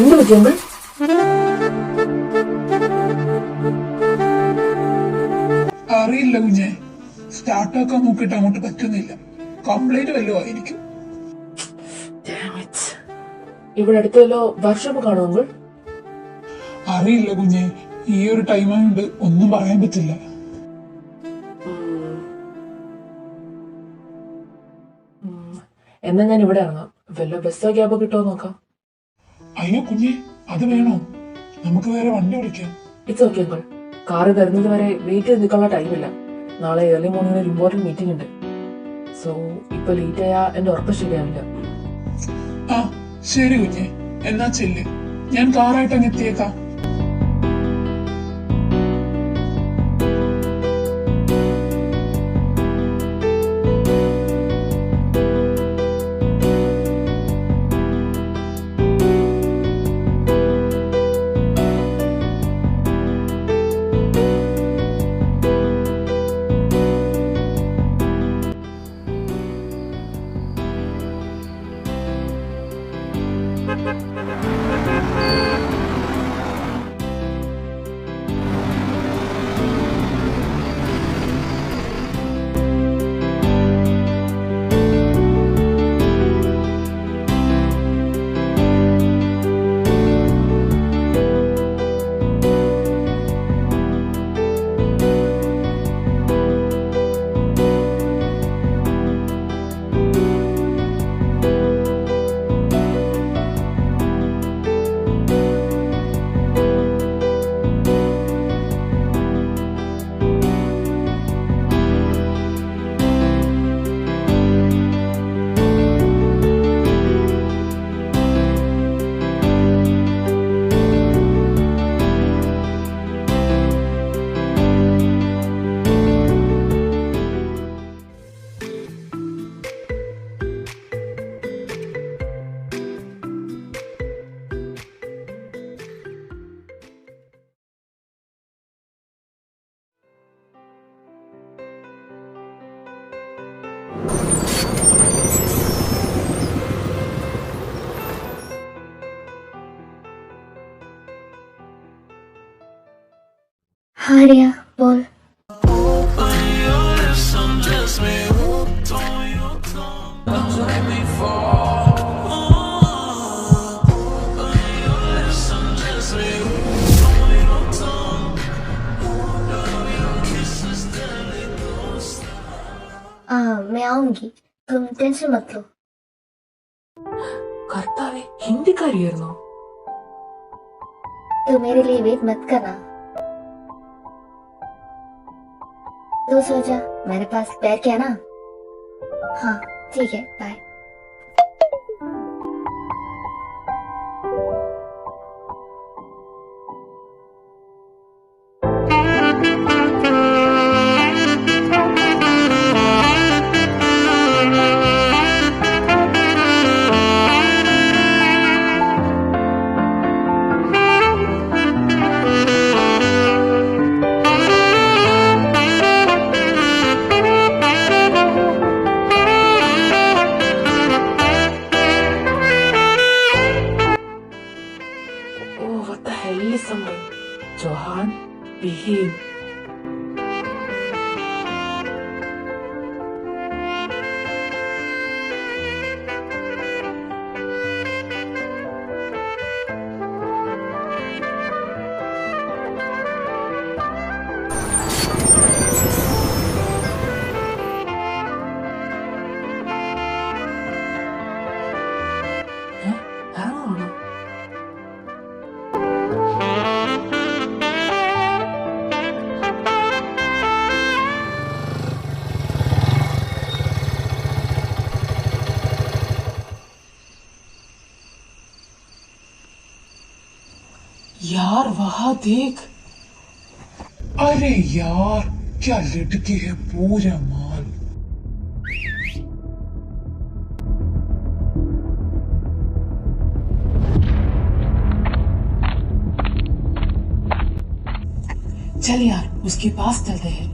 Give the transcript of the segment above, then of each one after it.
എന്ത് പറ്റിയെങ്കിൽ അറിയില്ല കുഞ്ഞെ, സ്റ്റാർട്ടാക്കാൻ നോക്കിയിട്ട് അങ്ങോട്ട് പറ്റുന്നില്ല. കംപ്ലൈന്റ് വല്ലതും ആയിരിക്കും. ഇവിടെ അടുത്ത് വല്ലോ വർക്ക്ഷോപ്പ് കാണുമെങ്കിൽ അറിയില്ല കുഞ്ഞെ, ഈ ഒരു ടൈം ആയതുകൊണ്ട് ഒന്നും പറയാൻ പറ്റില്ല. എന്നാ ഞാൻ ഇവിടെ ഇറങ്ങാം. വല്ല ബസ്സോ ക്യാബോ കിട്ടുമോ നോക്കാം. അയ്യോ കുഞ്ഞെ, അത് വേണോ? നമുക്ക് വേറെ വണ്ടി വിളിക്കാം. It's okay uncle. കാറ് തരുന്നത് വരെ വെയിറ്റ് ചെയ്ത് നിൽക്കാനുള്ള ടൈമില്ല. നാളെ ഏർലി മോർണിംഗ് ഒരു ഇമ്പോർട്ടന്റ് മീറ്റിംഗ് ഉണ്ട്. സോ ഇപ്പൊ ലേറ്റ് ആയാ എന്റെ ഉറപ്പ് ശരിയാവില്ല. ആ ശരി കുഞ്ഞെ, എന്നാ ചെല്ല്, ഞാൻ കാറായിട്ട് അങ്ങ് എത്തിയേക്കാം. Arya, बोल। मैं आऊंगी, तुम टेंशन मत लो। കർത്താവേ, ഹിന്ദിക്കാരിയായിരുന്നോ? तो मेरे लिए वेट मत करना। तो सो जा, मेरे पास बैठ के आना। हाँ ठीक है, बाय। Johan, behave. यार वहां देख। अरे यार, क्या लटके है पूरा माल। चल यार, उसके पास चलते हैं।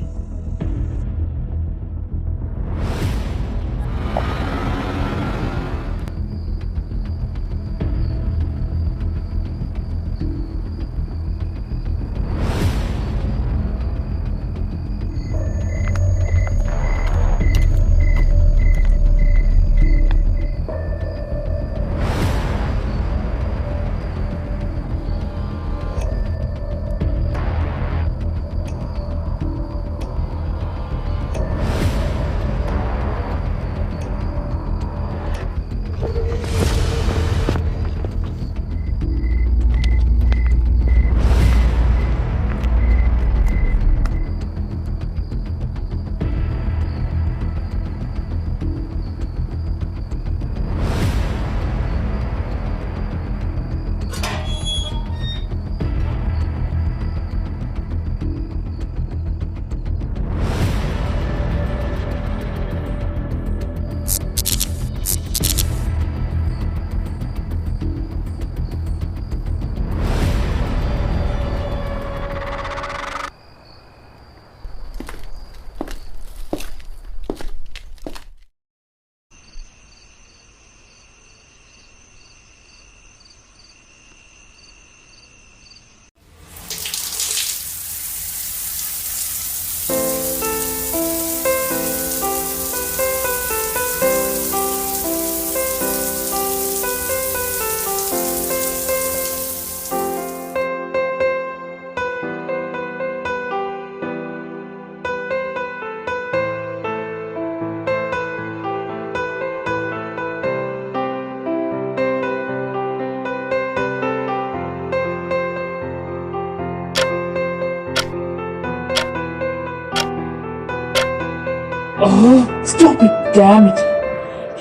Oh, stop it, damn it.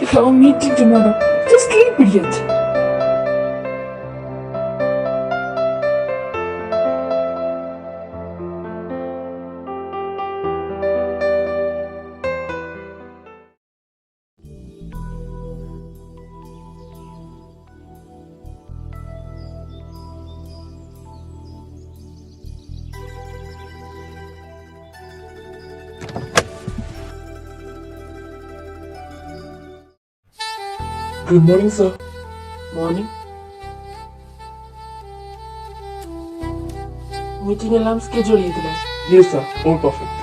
You have a meeting tomorrow. Just sleep, idiot. Good morning, sir. Morning. Meeting എല്ലാം സ്കെഡ്യൂൾ ചെയ്തില്ലേ? Yes, sir. All perfect.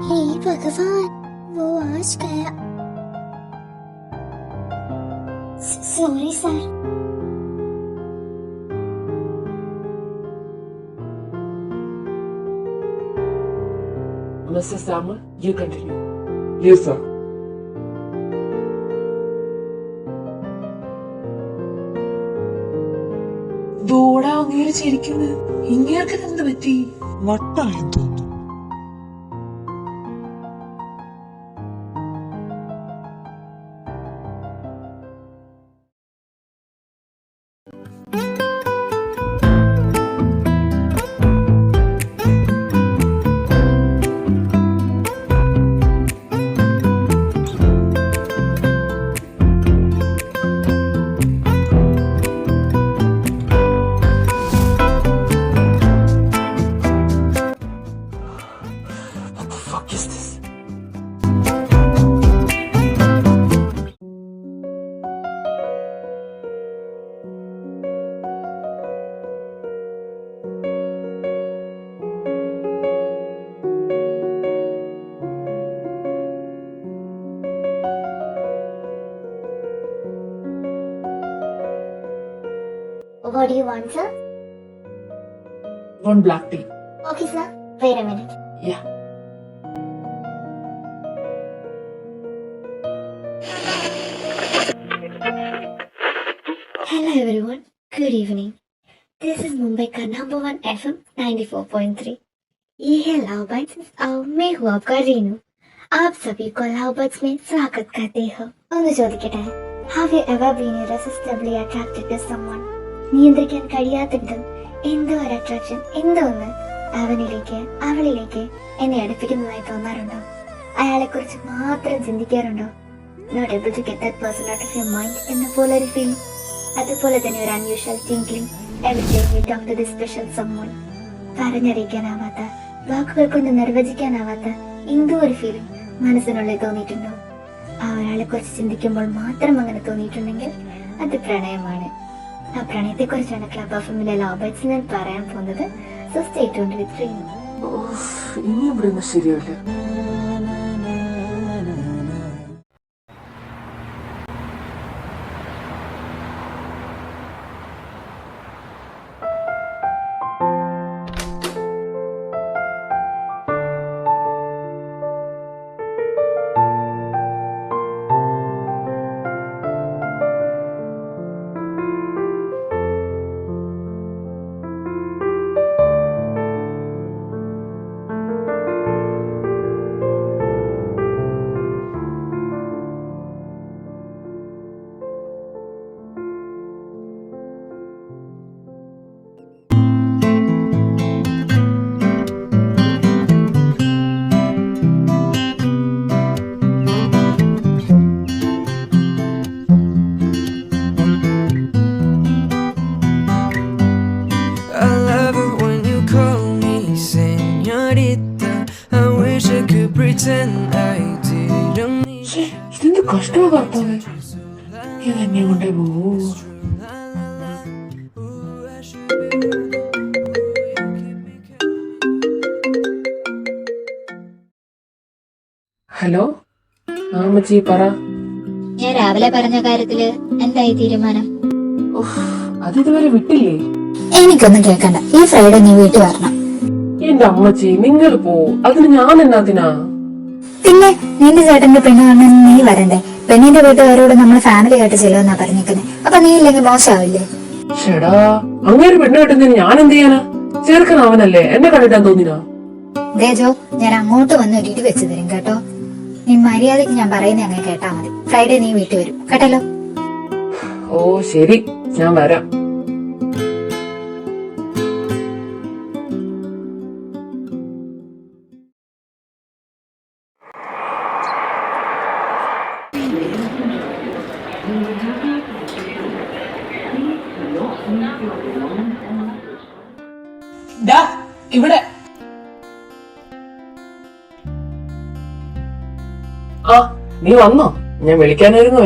हे भगवान, वो आज गया। Sorry sir. Mr. Samuel, you continue. Yes, sir. ദോടാ അങ്ങേര് ചിരിക്കുന്നത്. ഇങ്ങേർക്ക് എന്ത് പറ്റി? വട്ടായെന്ന് തോന്നുന്നു. What the fuck is this? What do you want, sir? One black tea. Okay, sir. Wait a minute. Yeah. Hello everyone. Good evening. This is Mumbai का number 1 FM 94.3. ये है love bites और मैं हूँ आपका रीनू. आप सभी को लव बाइट्स में स्वागत करते हो. ഒന്ന് ചോദിക്കട്ടെ, have you ever been irresistibly attracted to someone? നിയന്ത്രിക്കാൻ കഴിയാത്തതും എന്തോ ഒരു അട്രാക്ഷൻ, എന്തോ ഒന്ന് അവനിലേക്ക് അവളിലേക്ക് എന്നെ അടുപ്പിക്കുന്നതായി തോന്നാറുണ്ടോ? അയാളെ കുറിച്ച് മാത്രം ചിന്തിക്കാറുണ്ടോ? Not able to get that person out of your mind എന്ന പോലെ ഒരു ഫീലിംഗ്. അതുപോലെ തന്നെ ഒരു unusual thinking every time you talk to this special someone. പറഞ്ഞറിയിക്കാനാവാത്ത, വാക്കുകൾ കൊണ്ട് നിർവചിക്കാനാവാത്ത എന്തോ ഒരു ഫീലിംഗ് മനസ്സിനുള്ളിൽ തോന്നിയിട്ടുണ്ടോ? ആ ഒരാളെ കുറിച്ച് ചിന്തിക്കുമ്പോൾ മാത്രം അങ്ങനെ തോന്നിയിട്ടുണ്ടെങ്കിൽ അത് പ്രണയമാണ്. ആ പ്രണയത്തെ കുറിച്ചാണ് ക്ലബ് ഓഫ് എമ്മിലെ ലവ് ബൈറ്റ്സ് ഞാൻ പറയാൻ പോകുന്നത്. സോ സ്റ്റേ ട്യൂൺഡ് വിത്ത് റീനു. ഇനി ഇവിടെ നിന്ന് ശരിയാവില്ല. ശ്ശേ, ഇതെന്ത് കഷ്ടമാ കർത്താവേ. ഇതെന്നെ കൊണ്ടേ പോവൂ. ഹലോ, ആ അമ്മച്ചി പറ. ഞാൻ രാവിലെ പറഞ്ഞ കാര്യത്തില് എന്തായി തീരുമാനം? അത് ഇതുവരെ വിട്ടില്ലേ? എനിക്കൊന്നും കേൾക്കണ്ട. ഈ ഫ്രൈഡേ നീ വീട്ടിൽ വരണം. എന്റെ അമ്മച്ചി നിങ്ങൾ പോ, അതിന് ഞാൻ എന്നാത്തിനാ? പിന്നെ നിന്റെ ചേട്ടന്റെ പെണ്ണ് കാണാൻ നീ വരണ്ടേ? പെണ്ണിന്റെ വീട്ടുകാരോട് നമ്മൾ ഫാമിലി ആയിട്ട് ചെല്ലുമെന്നാ പറഞ്ഞിരിക്കുന്നത്. അപ്പൊ നീ ഇല്ലെങ്കിൽ മോശമാവില്ലേ? ഷെടാ, അങ്ങനെ പെണ്ണ് കെട്ടുന്നതിന് ഞാൻ എന്ത് ചെയ്യാനാ? ചേർക്കൻ അവനല്ലേ, എന്നെ കണ്ടിട്ടാൻ തോന്നിനാ? ജോ, ഞാൻ അങ്ങോട്ട് വന്ന് ഒരു ഇടി വെച്ച് തരും കേട്ടോ. നീ മര്യാദക്ക് ഞാൻ പറയുന്ന അങ്ങനെ കേട്ടാ മതി. ഫ്രൈഡേ നീ വീട്ടിൽ വരും കേട്ടല്ലോ. ഓ ശരി, ഞാൻ വരാം. ഡാ ഇവിടെ ആ, നീ വന്നോ? ഞാൻ വിളിക്കാനായിരുന്നു.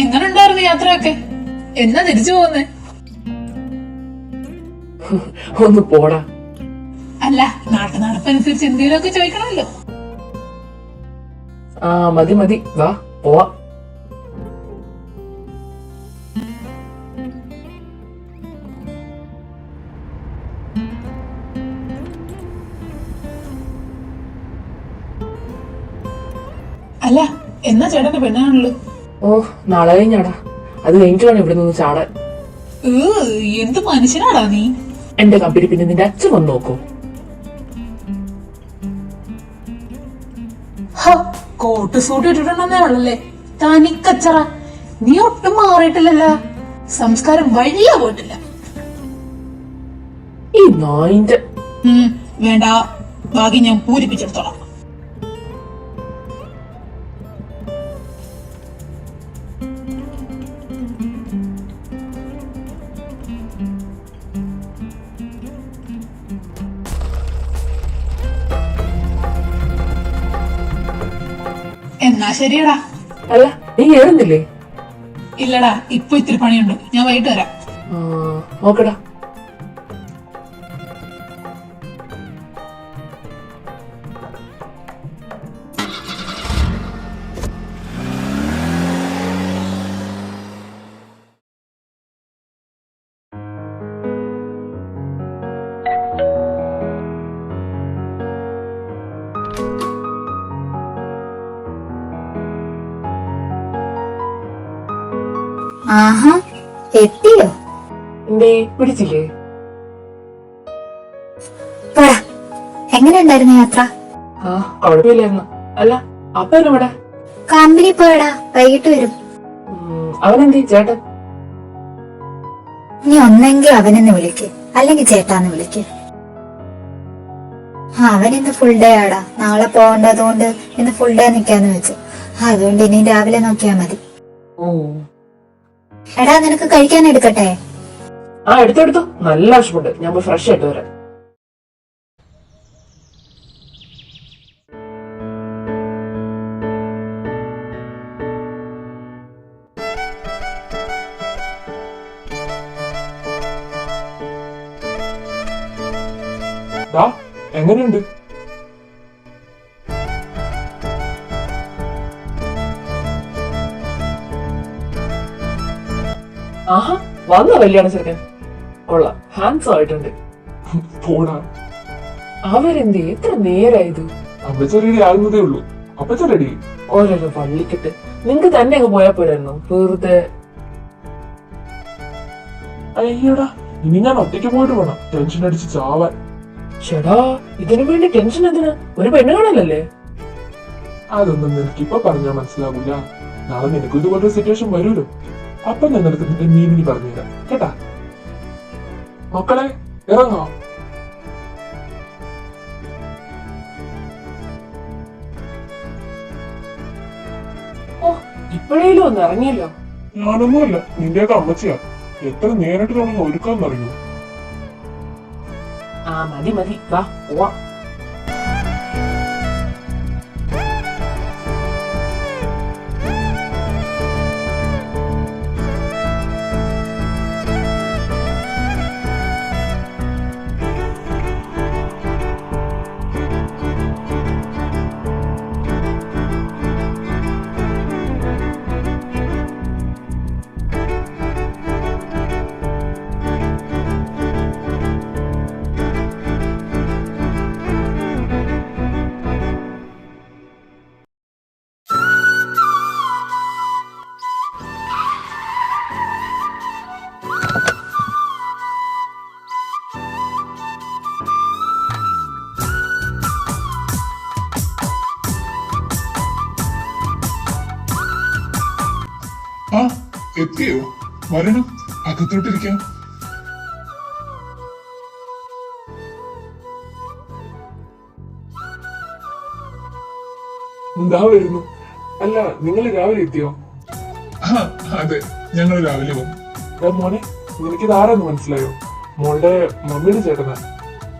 എങ്ങനെ ഉണ്ടായിരുന്നു യാത്രയൊക്കെ? എന്നാ തിരിച്ചു പോകുന്നേ? ഒന്ന് പോടാ. അല്ല, നാട്ടു നടപ്പനുസരിച്ച് എന്തെങ്കിലുമൊക്കെ ചോദിക്കണമല്ലോ. ആ മതി മതി, വാ പോവാ. അല്ല, എന്നാ ചേട്ടന്റെ പെണ്ണാണല്ലോ? ഓ, നാളെ കഴിഞ്ഞാടാ. അത് കഴിഞ്ഞിട്ട് വേണം ഇവിടെ നിന്ന് ചാടാൻ. എന്ത് മനുഷ്യനാടാ നീ. എന്റെ കമ്പനി പിന്നെ നിന്റെ അച്ഛൻ വന്ന് നോക്കൂ. കോട്ട് സൂട്ട് ഇട്ടിട്ടുണ്ടെന്നേ ഉള്ളല്ലേ, തനിക്കച്ചറ. നീ ഒട്ടും മാറിയിട്ടില്ലല്ലോ, സംസ്കാരം വഴിയാ പോയിട്ടില്ല. ഈ നായിന്റെ വേണ്ട, ബാക്കി ഞാൻ പൂരിപ്പിച്ചെടുത്തോളാം. എന്നാ ശരിയടാ. അല്ല, നീ കേറുന്നില്ലേ? ഇല്ലടാ, ഇപ്പൊ ഇത്തിരി പണിയുണ്ട്, ഞാൻ വൈകിട്ട് വരാം. നോക്കടാ. ആഹാ, എത്തിയോ? എന്തേ പിടിച്ചില്ലേ? പോടാ. എങ്ങനെ ഉണ്ടായിരുന്നു യാത്ര? ആ, കുഴപ്പമില്ലായിരുന്നു. അല്ല, അപ്പൻ ഇവിടെ? കമ്പനി പോയടാ, വൈകിട്ട് വരും. അവനെന്തേ ചേട്ടൻ? നീ ഒന്നെങ്കിൽ അവനെന്ന് വിളിക്ക്, അല്ലെങ്കിൽ ചേട്ടാന്ന് വിളിക്ക്. അവനിന്ന് ഫുൾ ഡേ ആടാ. നാളെ പോകേണ്ടതുകൊണ്ട് ഇന്ന് ഫുൾ ഡേ നിക്കാന്ന് വെച്ചു. അതുകൊണ്ട് ഇനി രാവിലെ നോക്കിയാ മതി. ഓ, എടാ, നിനക്ക് കഴിക്കാൻ എടുക്കട്ടെ? ആ എടുത്തെടുത്തു, നല്ല ആവശ്യമുണ്ട്. ഞാൻ പോയി ഫ്രഷ് ആയിട്ട് വരാം. എങ്ങനെയുണ്ട്? ആഹാ, വന്ന കല്യാണ ചെറുക്കൻ കൊള്ളാം, ഹാൻഡ്സം ആയിട്ടുണ്ട്. പോടാ. അവരെന്തേ എത്ര നേരായത്? അപ്പച്ച റെഡി ആകുന്നതേ ഉള്ളൂ. അപ്പച്ച റെഡി. ഓരോരോ പള്ളിക്കെട്ട്. നിങ്ങക്ക് തന്നെ അങ്ങ് പോയാ പോരായിരുന്നു വെറുതെ. അയ്യടാ, ഇനി ഞാൻ ഒറ്റയ്ക്ക് പോയിട്ട് വേണം ടെൻഷൻ അടിച്ച് ചാവാൻ. ചേടാ, ഇതിനു വേണ്ടി ടെൻഷൻ എന്തിനാ? ഒരു പെണ്ണ് കാണാനല്ലേ? അതൊന്നും നിനക്കിപ്പൊ പറഞ്ഞാൽ മനസ്സിലാവൂല. നാളെ നിനക്ക് ഇതുപോലൊരു സിറ്റുവേഷൻ വരൂലോ. അപ്പൊ ഞാൻ നിനക്ക് നിന്റെ മീനിങ് പറഞ്ഞുതരാം കേട്ടാ. മക്കളെ ഇറങ്ങാം. ഓ, ഇപ്പോഴേലും ഒന്ന് ഇറങ്ങിയല്ലോ. ഞാനൊന്നുമല്ല, നിന്റെയൊക്കെ അമ്മച്ചിയാ. എത്ര നേരിട്ട് തുടങ്ങി ഒരുക്കാന്നറിയോ? ആ മതി മതി, വാ പോവാ. എത്തിയോ? വരണം, അകത്തോട്ടിരിക്കാം. എന്താ വരുന്നു? അല്ല, നിങ്ങൾ രാവിലെ എത്തിയോ? ആ അതെ, ഞങ്ങൾ രാവിലെ വന്നു. മോനെ, നിനക്കിത് ആരാന്ന് മനസ്സിലായോ? മോളുടെ മമ്മിയുടെ ചേട്ടനാ.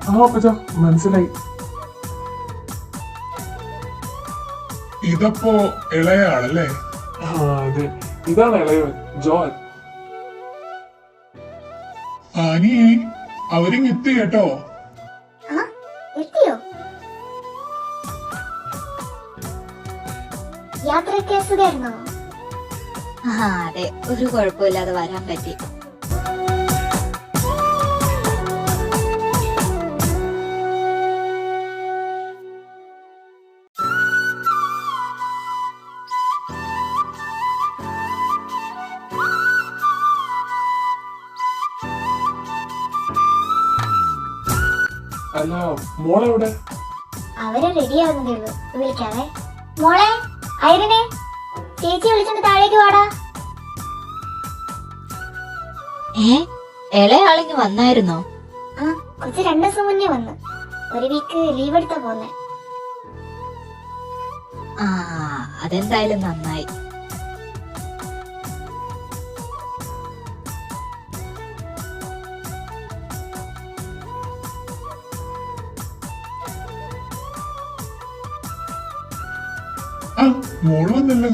ആ അപ്പച്ച, മനസ്സിലായി. ഇതപ്പോ ഇളയ ആളല്ലേ? ആ അതെ, ഇതാണ് ഇളയവൻ ജോൺ. ആനിയെ അവരിങ് എത്തി കേട്ടോ. ആ എത്തിയോ? യാത്രയൊക്കെ സുഖമായിരുന്നോ? ആ അതെ, ഒരു കുഴപ്പമില്ലാതെ വരാൻ പറ്റി. അല്ല, മോളെവിടെ? അവര് റെഡി ആവുന്നതേ ഉള്ളൂ, വിളിക്കാവേ. മോളെ ഐറിനെ, ചേച്ചി വിളിച്ചോണ്ട് താഴേക്ക് വാടാ. ഇളയാളിങ് വന്നായിരുന്നോ? ആ കൊച്ചു 2 ദിവസം മുന്നേ വന്ന്, ഒരു വീക്ക് ലീവ് എടുത്താ പോന്നെ. ആ അതെന്തായാലും നന്നായി. ആ മോള് വന്നല്ലോ.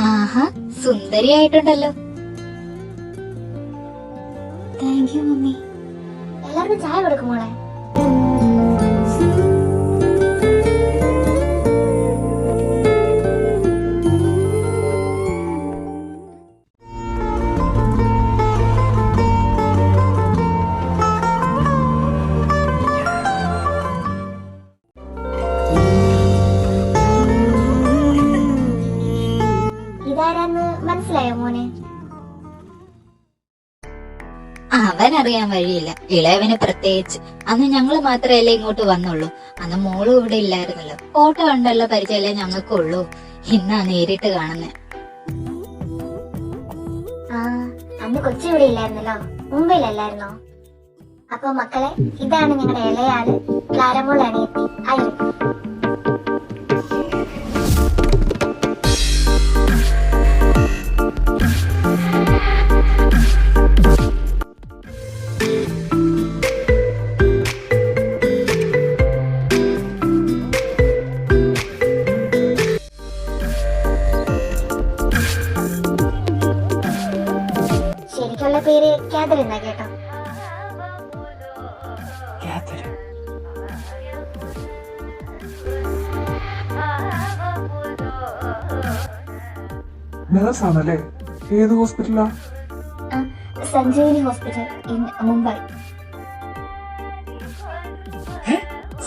ആഹാ, സുന്ദരിയായിട്ടുണ്ടല്ലോ. Thank you mummy. എല്ലാവർക്കും ചായ കൊടുക്കും മോളെ. ഇതാരാന്ന് മനസ്സിലായോ മോനെ? അവനറിയാൻ വഴിയില്ല, ഇളയവന് പ്രത്യേകിച്ച്. അന്ന് ഞങ്ങള് മാത്രമല്ലേ ഇങ്ങോട്ട് വന്നുള്ളൂ. അന്ന് മോളും ഇവിടെ ഇല്ലായിരുന്നല്ലോ. ഫോട്ടോ കണ്ടുള്ള പരിചയമല്ലേ ഞങ്ങൾക്കുള്ളൂ. ഇന്നാ നേരിട്ട് കാണുന്നേ. ആ അന്ന് കൊച്ചു ഇവിടെ ഇല്ലായിരുന്നല്ലോ, മുംബൈയിലല്ലായിരുന്നോ? അപ്പൊ മക്കളെ, ഇതാണ് ഞങ്ങളുടെ ഇളയാള് ക്ലാരമോൾ അണിയത്തി ഐറിൻ. ശരിക്കുള്ള പേര് കാതറിൻ എന്നാ കേട്ടോ. കാതറിൻ. നേഴ്സാണല്ലേ? ഏത് ഹോസ്പിറ്റലാ? Sanjeevani hospital in Mumbai.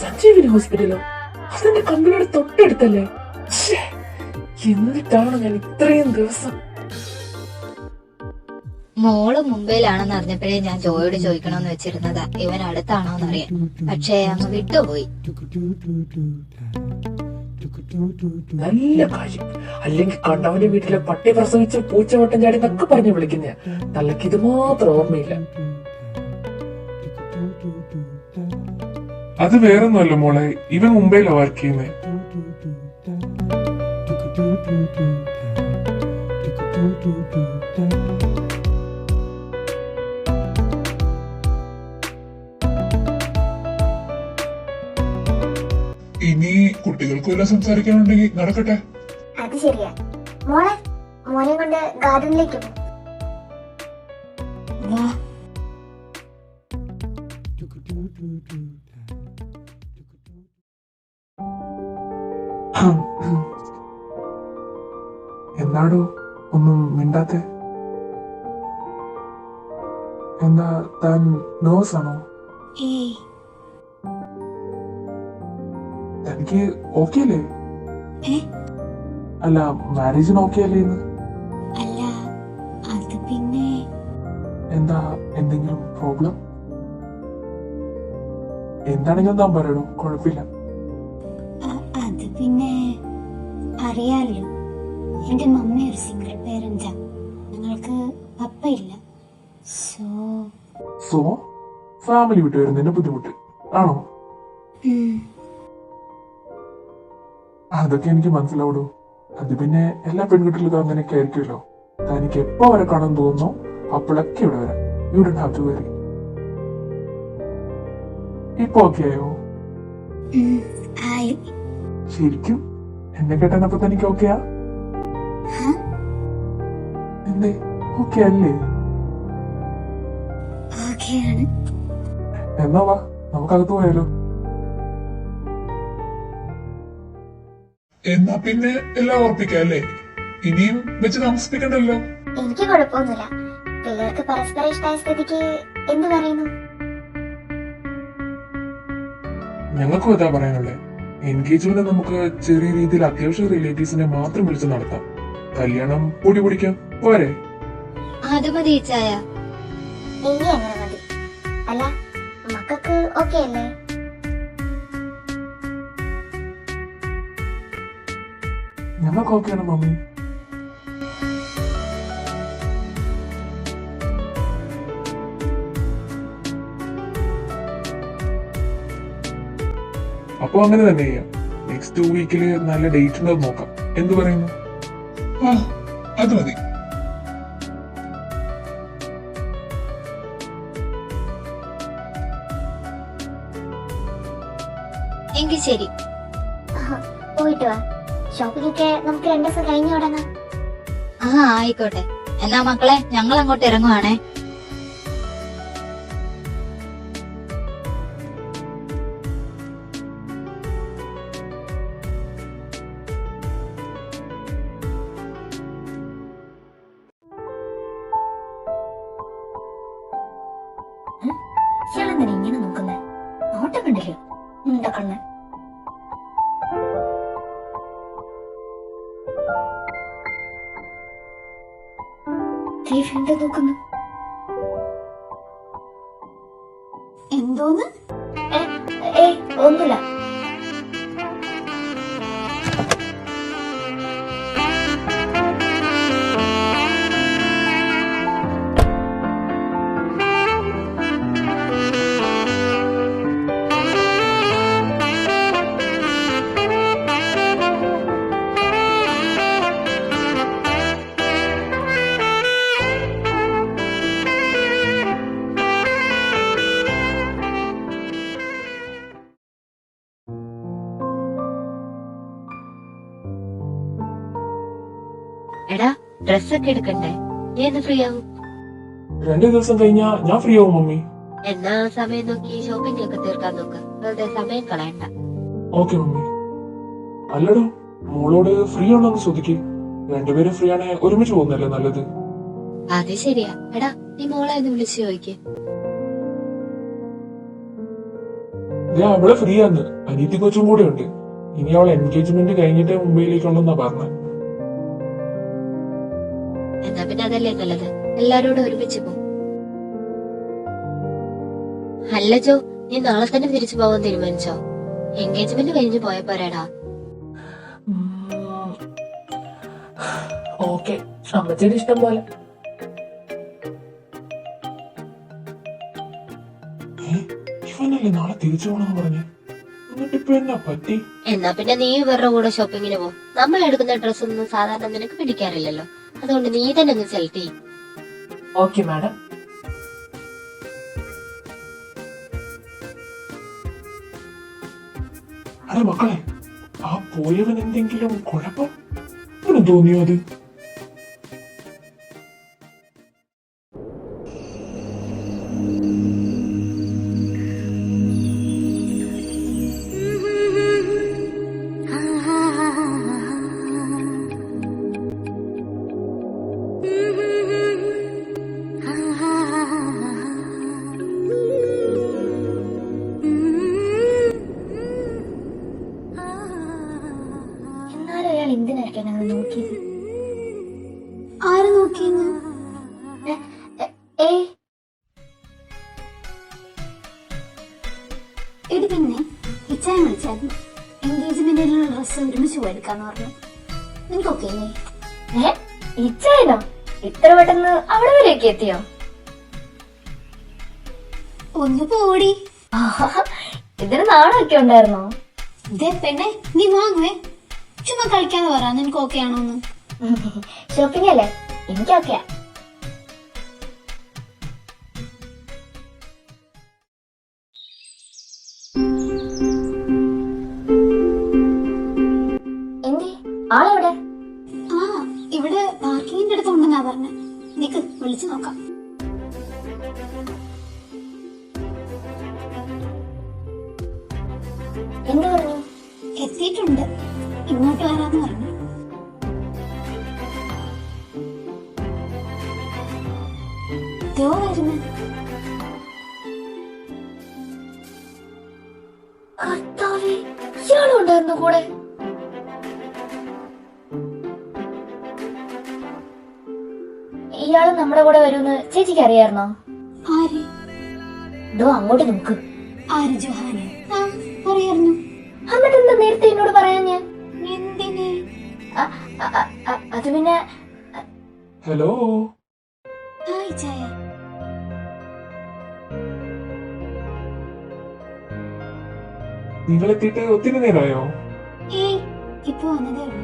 സഞ്ജീവിനി ഹോസ്പിറ്റലോ? അതെന്റെ കമ്പനിയുടെ തൊട്ടടുത്തല്ലേ? ശ്ശേ, എന്നിട്ടാണ് ഞാൻ ഇത്രയും ദിവസം. മോള് മുംബൈയിലാണെന്ന് അറിഞ്ഞപ്പോഴേ ഞാൻ ജോയോട് ചോദിക്കണമെന്ന് വെച്ചിരുന്നതാ ഇവൻ അടുത്താണോന്നറിയാൻ. പക്ഷേ അങ്ങ് വിട്ടുപോയി. നല്ല കാര്യം. അല്ലെങ്കിൽ കണ്ടവന്റെ വീട്ടിലെ പട്ടി പ്രസവിച്ച് പൂച്ചവട്ടം ചാടി എന്നൊക്കെ പറഞ്ഞ് വിളിക്കുന്ന തലക്ക് ഇത് മാത്രം ഓർമ്മയില്ല. അത് വേറൊന്നുമല്ല മോളെ, ഇവൻ മുംബൈയിലാ വർക്ക് ചെയ്യുന്നേ. ഇനി കുട്ടികൾക്ക് വല്ല സംസാരിക്കാനുണ്ടെങ്കിൽ നടക്കട്ടെ. അത് ശരിയാ. മോളെ, മോനെ കൊണ്ട് ഗാർഡനിലേക്ക് പോകും. എന്നാടോ ഒന്നും മിണ്ടാത്തെ? എന്താ താൻ നോസ് ആണോ? തനിക്ക് ഓക്കെ അല്ലേ? അല്ല മാരേജിന് ഓക്കെ അല്ലേ ഇന്ന്? അല്ല അത് പിന്നെ എന്താ എന്തെങ്കിലും പ്രോബ്ലം? എന്താണെങ്കിലും താൻ പറയണോ, കുഴപ്പമില്ല. അത് പിന്നെ അറിയാലോ, എന്റെ മമ്മ ഒരു സിംഗിൾ പേരന്റാ. ഞങ്ങൾക്ക് പപ്പ ഇല്ല. സോ ഫാമിലി വിട്ട് വരുന്നതിന്റെ ബുദ്ധിമുട്ട് ആണോ? അതൊക്കെ എനിക്ക് മനസ്സിലാവൂ. അത് പിന്നെ എല്ലാ പെൺകുട്ടികൾക്കും അങ്ങനെയൊക്കെ ആയിരിക്കുമല്ലോ. തനിക്ക് എപ്പോ വരെ കാണാൻ തോന്നുന്നോ അപ്പോഴൊക്കെ ഇവിടെ വരാം. You don't have to worry. ഇപ്പൊ ഓക്കെ ആയോ? ശരിക്കും എന്നെ കേട്ടാനപ്പോ തനിക്ക് ഓക്കെയാ? എന്തേ ഓക്കെ അല്ലേ? എന്നാ വാ നമുക്കകത്ത് പോയാലോ? എന്നാ പിന്നെ എല്ലാം ഉറപ്പിക്കാം അല്ലേ? ഇനിയും വെച്ച് താമസിപ്പിക്കണ്ടല്ലോ. എനിക്ക് കുഴപ്പമൊന്നുമില്ല. പിള്ളേർക്ക് പരസ്പരം ഇഷ്ടമായ സ്ഥിതിക്ക് എന്ത് പറയുന്നു? ഞങ്ങൾക്കും ഇതാ പറയാനുള്ളത്. എൻഗേജ്മെന്റ് നമുക്ക് ചെറിയ രീതിയിൽ അത്യാവശ്യ റിലേറ്റീവ്സിനെ മാത്രം വിളിച്ച് നടത്താം. കല്യാണം പൊടി പൊടിക്കാം പോരെ? അത് മതി ചായ. ഇനി അങ്ങനെ മതി. അല്ല മക്കൾക്ക് ഓക്കെ അല്ലേ? ഞങ്ങൾക്ക് ഓക്കെയാണ് മമ്മി. അപ്പൊ അങ്ങനെ തന്നെ ചെയ്യാം. നെക്സ്റ്റ് വീക്കില് നല്ല ഡേറ്റ് ഉണ്ടോ നോക്കാം. എന്ത് പറയുന്നു? ആ അത് മതി. എങ്കിൽ ശരി. പോയിട്ട് വാ. ഷോപ്പിംഗ് ഒക്കെ നമുക്ക് 2 ദിവസം കഴിഞ്ഞു തുടങ്ങാം. ആയിക്കോട്ടെ. എന്നാ മക്കളെ ഞങ്ങൾ അങ്ങോട്ട് ഇറങ്ങുവാണേ. ഇയാളെന്തിനാ ഇങ്ങനെ നോക്കുന്നേ? നോട്ടം കണ്ടില്ലോ കണ്ണ്. എന്താ നോക്കുന്നു? എന്തോന്ന്? ഒന്നുമില്ല. എടാ ഡ്രസ്സൊക്കെ എടുക്കണ്ടേ? നീ എന്ന് ഫ്രീ ആവും? 2 ദിവസം കഴിഞ്ഞാ ഞാൻ ഫ്രീ ആവും മമ്മി. എന്നാ സമയം നോക്കി ഷോപ്പിംഗ് ഒക്കെ തീർക്കാൻ നോക്ക്. വെറുതെ സമയം കളയണ്ട. Okay mummy. അല്ലടോ മോളോട് ഫ്രീ ആണോന്ന് ചോദിക്കേ. രണ്ടുപേരും ഫ്രീ ആണെ ഒരുമിച്ച് പോകുന്നല്ലേ നല്ലത്. അത് ശരിയാ. എടാ നീ മോളെ ഒന്ന് വിളിച്ചു ചോദിക്കേ. അവളെ ഫ്രീ ആന്ന്. അനീതി കൊച്ചും കൂടെ ഉണ്ട്. ഇനി അവൾ എൻഗേജ്മെന്റ് കഴിഞ്ഞിട്ട് മുംബൈയിലേക്കുള്ളെന്നാ പറഞ്ഞത്. എന്നാ പിന്നെ അതല്ലേ നല്ലത്. എല്ലാരോടും ഒരുമിച്ച് പോകും. അല്ല ജോ, നീ നാളെ തന്നെ തിരിച്ചു പോകാൻ തീരുമാനിച്ചോ? എൻഗേജ്മെന്റ് കഴിഞ്ഞ് പോയ പോരാടാ. ഓക്കെ, അമ്മച്ചിയുടെ ഇഷ്ടം പോലെ. ഇവനല്ലേ നാളെ തിരിച്ചു പോണെന്ന് പറഞ്ഞു. എന്നിട്ടിപ്പോ എന്നാ പറ്റി? എന്നാ പിന്നെ നീ ഇവരുടെ കൂടെ ഷോപ്പിങ്ങിന് പോ. നമ്മൾ എടുക്കുന്ന ഡ്രസ് ഒന്നും സാധാരണ നിനക്ക് പിടിക്കാറില്ലല്ലോ. അതുകൊണ്ട് നീ തന്നെ ഒന്ന് സെലക്ട് ചെയ്യും. Okay madam. അതെ മക്കളെ, ആ പോയവൻ എന്തെങ്കിലും കുഴപ്പം തോന്നിയോ? അത് എന്തിനായിരിക്കും ഞങ്ങൾ വിളിച്ചായിരുന്നു. എൻഗേജ്മെന്റിനുള്ള ഡ്രസ്സ് ഒരുമിച്ച് എടുക്കാന്ന് പറഞ്ഞു. നിനക്ക് ഓക്കെ അല്ലേ? ഇച്ചായനോ ഇത്ര പെട്ടെന്ന് അവിടെ വരെയൊക്കെ എത്തിയോ? ഒന്ന് പോടി. ഇതിന് നാണൊക്കെ ഉണ്ടായിരുന്നോ? ഇതേ പെണ്ണെ, നീ വാങ്ങുവേ. ചുമ്മാ കളിക്കാതെ പറ നിനക്ക് ഓക്കെ ആണോന്ന്. ഷോപ്പിംഗ് അല്ലേ? എനിക്കൊക്കെയാ. എന്തി ആളെവിടെ? ആ, ഇവിടെ പാർക്കിങ്ങിന്റെ അടുത്തുണ്ടെന്നാ പറഞ്ഞ. നിക്ക് വിളിച്ചു നോക്കാം. എന്ത് പറഞ്ഞു? എത്തിയിട്ടുണ്ട്, ഇങ്ങോട്ട് വരാന്ന് പറഞ്ഞു. വരുന്നു. കർത്താവേ, ഇയാളും ഉണ്ടായിരുന്നു കൂടെ. ഇയാള് നമ്മുടെ കൂടെ വരുമെന്ന് ചേച്ചിക്ക് അറിയായിരുന്നോ? ആര്? ദോ അങ്ങോട്ട് നോക്ക്. ആര്? ജോഹാന്. അറിയായിരുന്നു. എന്നിട്ട് എന്താ നേരത്തെ എന്നോട് പറയാൻ? ഞാൻ എന്തിന്? അത് പിന്നെ. ഹലോ, ഹായ് ചായ. നിങ്ങൾ എത്തിയിട്ട് ഒത്തിരി നേരമായോ? ഏയ്, ഇപ്പൊ വന്നതേ ഉള്ളൂ.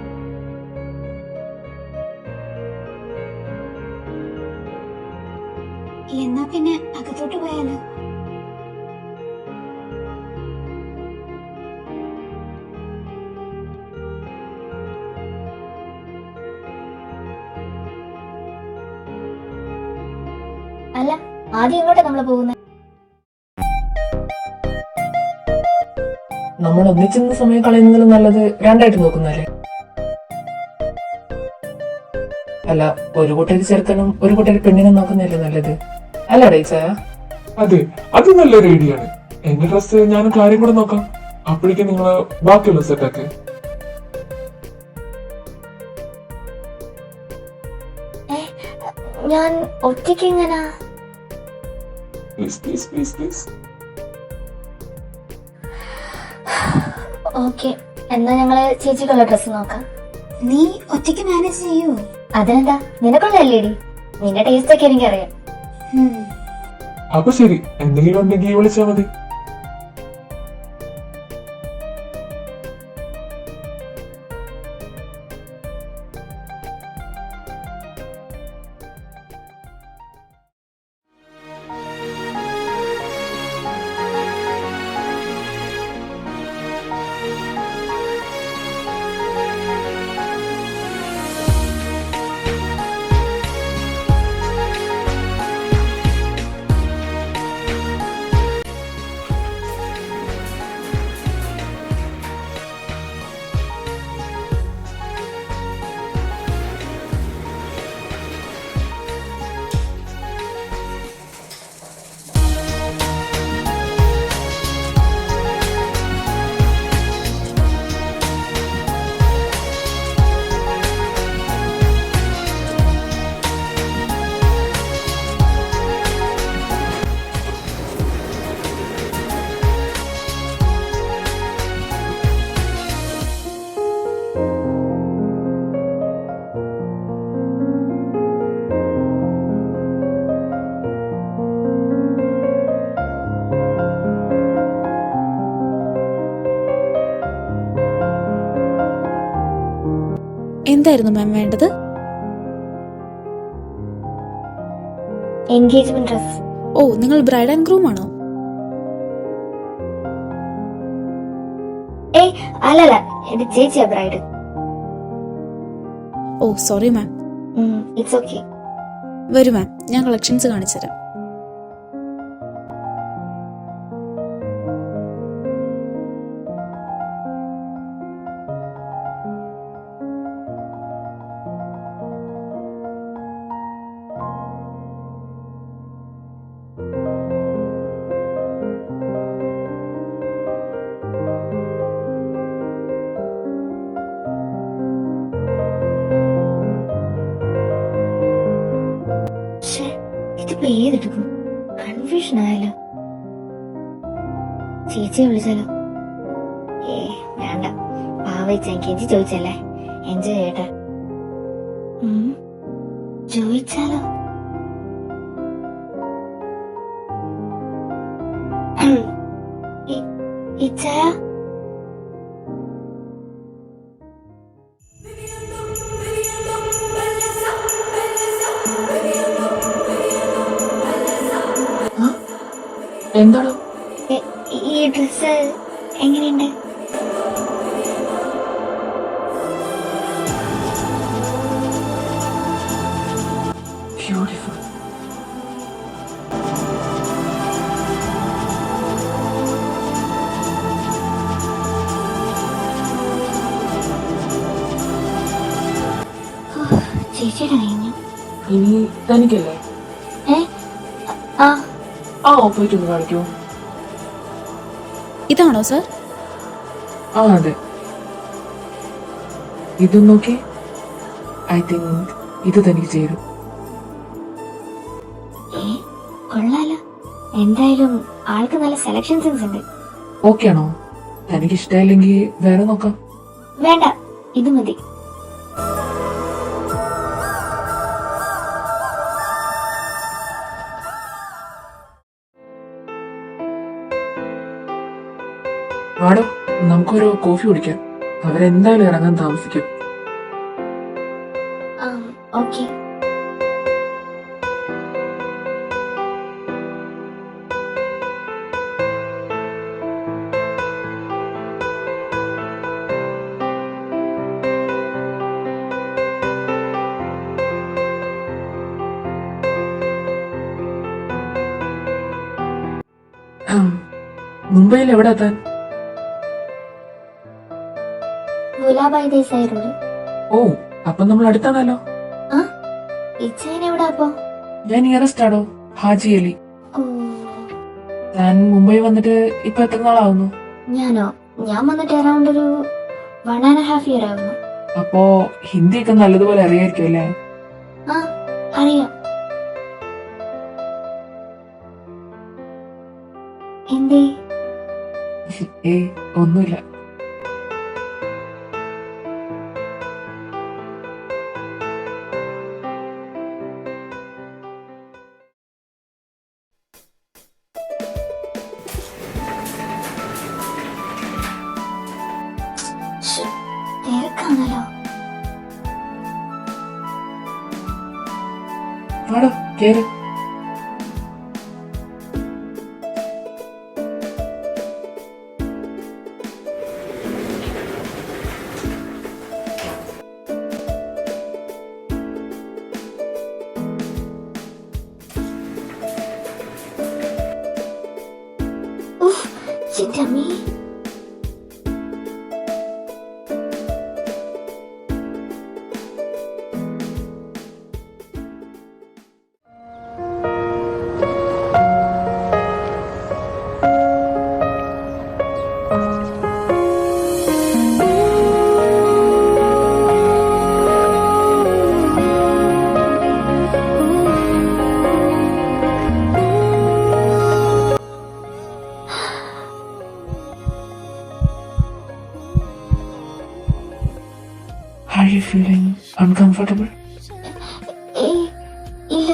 എന്നാ പിന്നെ അകത്തോട്ട് പോയാലോ? അല്ല, ആദ്യം എങ്ങോട്ടാ നമ്മള് പോകുന്നത്? നമ്മൾ ഒന്നിച്ചിരുന്ന സമയം കളയുന്നതിലും നല്ലത് രണ്ടായിട്ട് നോക്കുന്നല്ലേ? അല്ല, ഒരു കൂട്ടര് ചെറുക്കനും ഒരു കൂട്ടര് പെണ്ണിനും നോക്കുന്നതല്ലേ നല്ലത്? അല്ലടേ ചായ? അതെ, അത് നല്ലൊരു ഐഡിയ ആണ്. എന്റെ ഡ്രസ് ഞാനും കാര്യം കൂടെ നോക്കാം. അപ്പോഴേക്കും നിങ്ങൾ ബാക്കിയുള്ള സെറ്റാക്ക്. ഞാൻ ഒറ്റയ്ക്ക് എങ്ങനാ? Please please please please. Okay, എന്നാ ഞങ്ങള് ചേച്ചിക്കുള്ള ഡ്രസ് നോക്കാം. നീ ഒറ്റയ്ക്ക് മാനേജ് ചെയ്യൂ. അതിനെന്താ, നിനക്കുള്ള എൽഇഡി. നിന്റെ ടേസ്റ്റ് ഒക്കെ എനിക്കറിയാം. അപ്പൊ ശരി, എന്തെങ്കിലും ഉണ്ടെങ്കിൽ വിളിച്ചാ മതി. എന്തായിരുന്നു മാം വേണ്ടത്? Engagement dress. ഓ, നിങ്ങൾ ബ്രൈഡ് ആൻഡ് ഗ്രൂം ആണോ? ഏയ് അല്ലല്ല, എന്റെ ചേച്ചിയാ bride. Oh sorry ma'am. It's okay. വരൂ മാം, ഞാൻ കളക്ഷൻസ് കാണിച്ചു തരാം. ഇതിപ്പോ ഏതെടുക്കും? കൺഫ്യൂഷൻ ആയാലോ? ചേച്ചിയെ വിളിച്ചാലോ? വേണ്ട, പാവച്ച ചേച്ചി ചോദിച്ചല്ലേ, എൻജോയ് ചെയ്യട്ടെ. ചോദിച്ചാലോ? ഇച്ചായ എന്താണോ? ഈ ഡ്രസ് എങ്ങനെയുണ്ട്? ബ്യൂട്ടിഫുൾ. ചേച്ചിയുടെ കഴിഞ്ഞു. ഇനി തനിക്കല്ലേ? ആ ആ പോയിട്ടൊന്ന് കാണിക്കൂ. ഇതാണോ സർ? ആ അതെ, ഇതും നോക്കി. ഐ തിങ്ക് ഇത് തനിക്ക് ചേരും. കൊള്ളാലോ. എന്തായാലും ആൾക്ക് നല്ല സെലക്ഷൻ സെൻസ് ഉണ്ട്. ഓക്കെ ആണോ? തനിക്ക് ഇഷ്ടമായില്ലെങ്കിൽ വേറെ നോക്കാം. വേണ്ട, ഇത് മതി. വാടോ, നമുക്കൊരു കോഫി കുടിക്കാം. അവരെന്തായാലും ഇറങ്ങാൻ താമസിക്കും. ഓക്കെ. മുംബൈയിൽ എവിടെ എത്താൻ? ഗുലാബായി ദേശായി റോഡ്. ഓ, അപ്പൊ നമ്മൾ അടുത്താണല്ലോ. ഇച്ചേന എവിടെ അപ്പോ? ഞാൻ നിയറസ്റ്റ് ആണോ, ഹാജി അലി. ഓ, ഞാൻ മുംബൈ വന്നിട്ട് ഇപ്പൊ എത്ര നാളാവുന്നു? ഞാൻ വന്നിട്ട് അറൗണ്ട് ഒരു 1.5 year ആവുന്നു. അപ്പോ ഹിന്ദിയൊക്കെ നല്ലതുപോലെ അറിയായിരിക്കും അല്ലേ? അറിയാം. എന്തേ? ഒന്നുമില്ല. തിരക്കാണല്ലോ. ആടോ, കേറ്. ചിറ്റമ്മി, Are you feeling uncomfortable? ഇല്ല.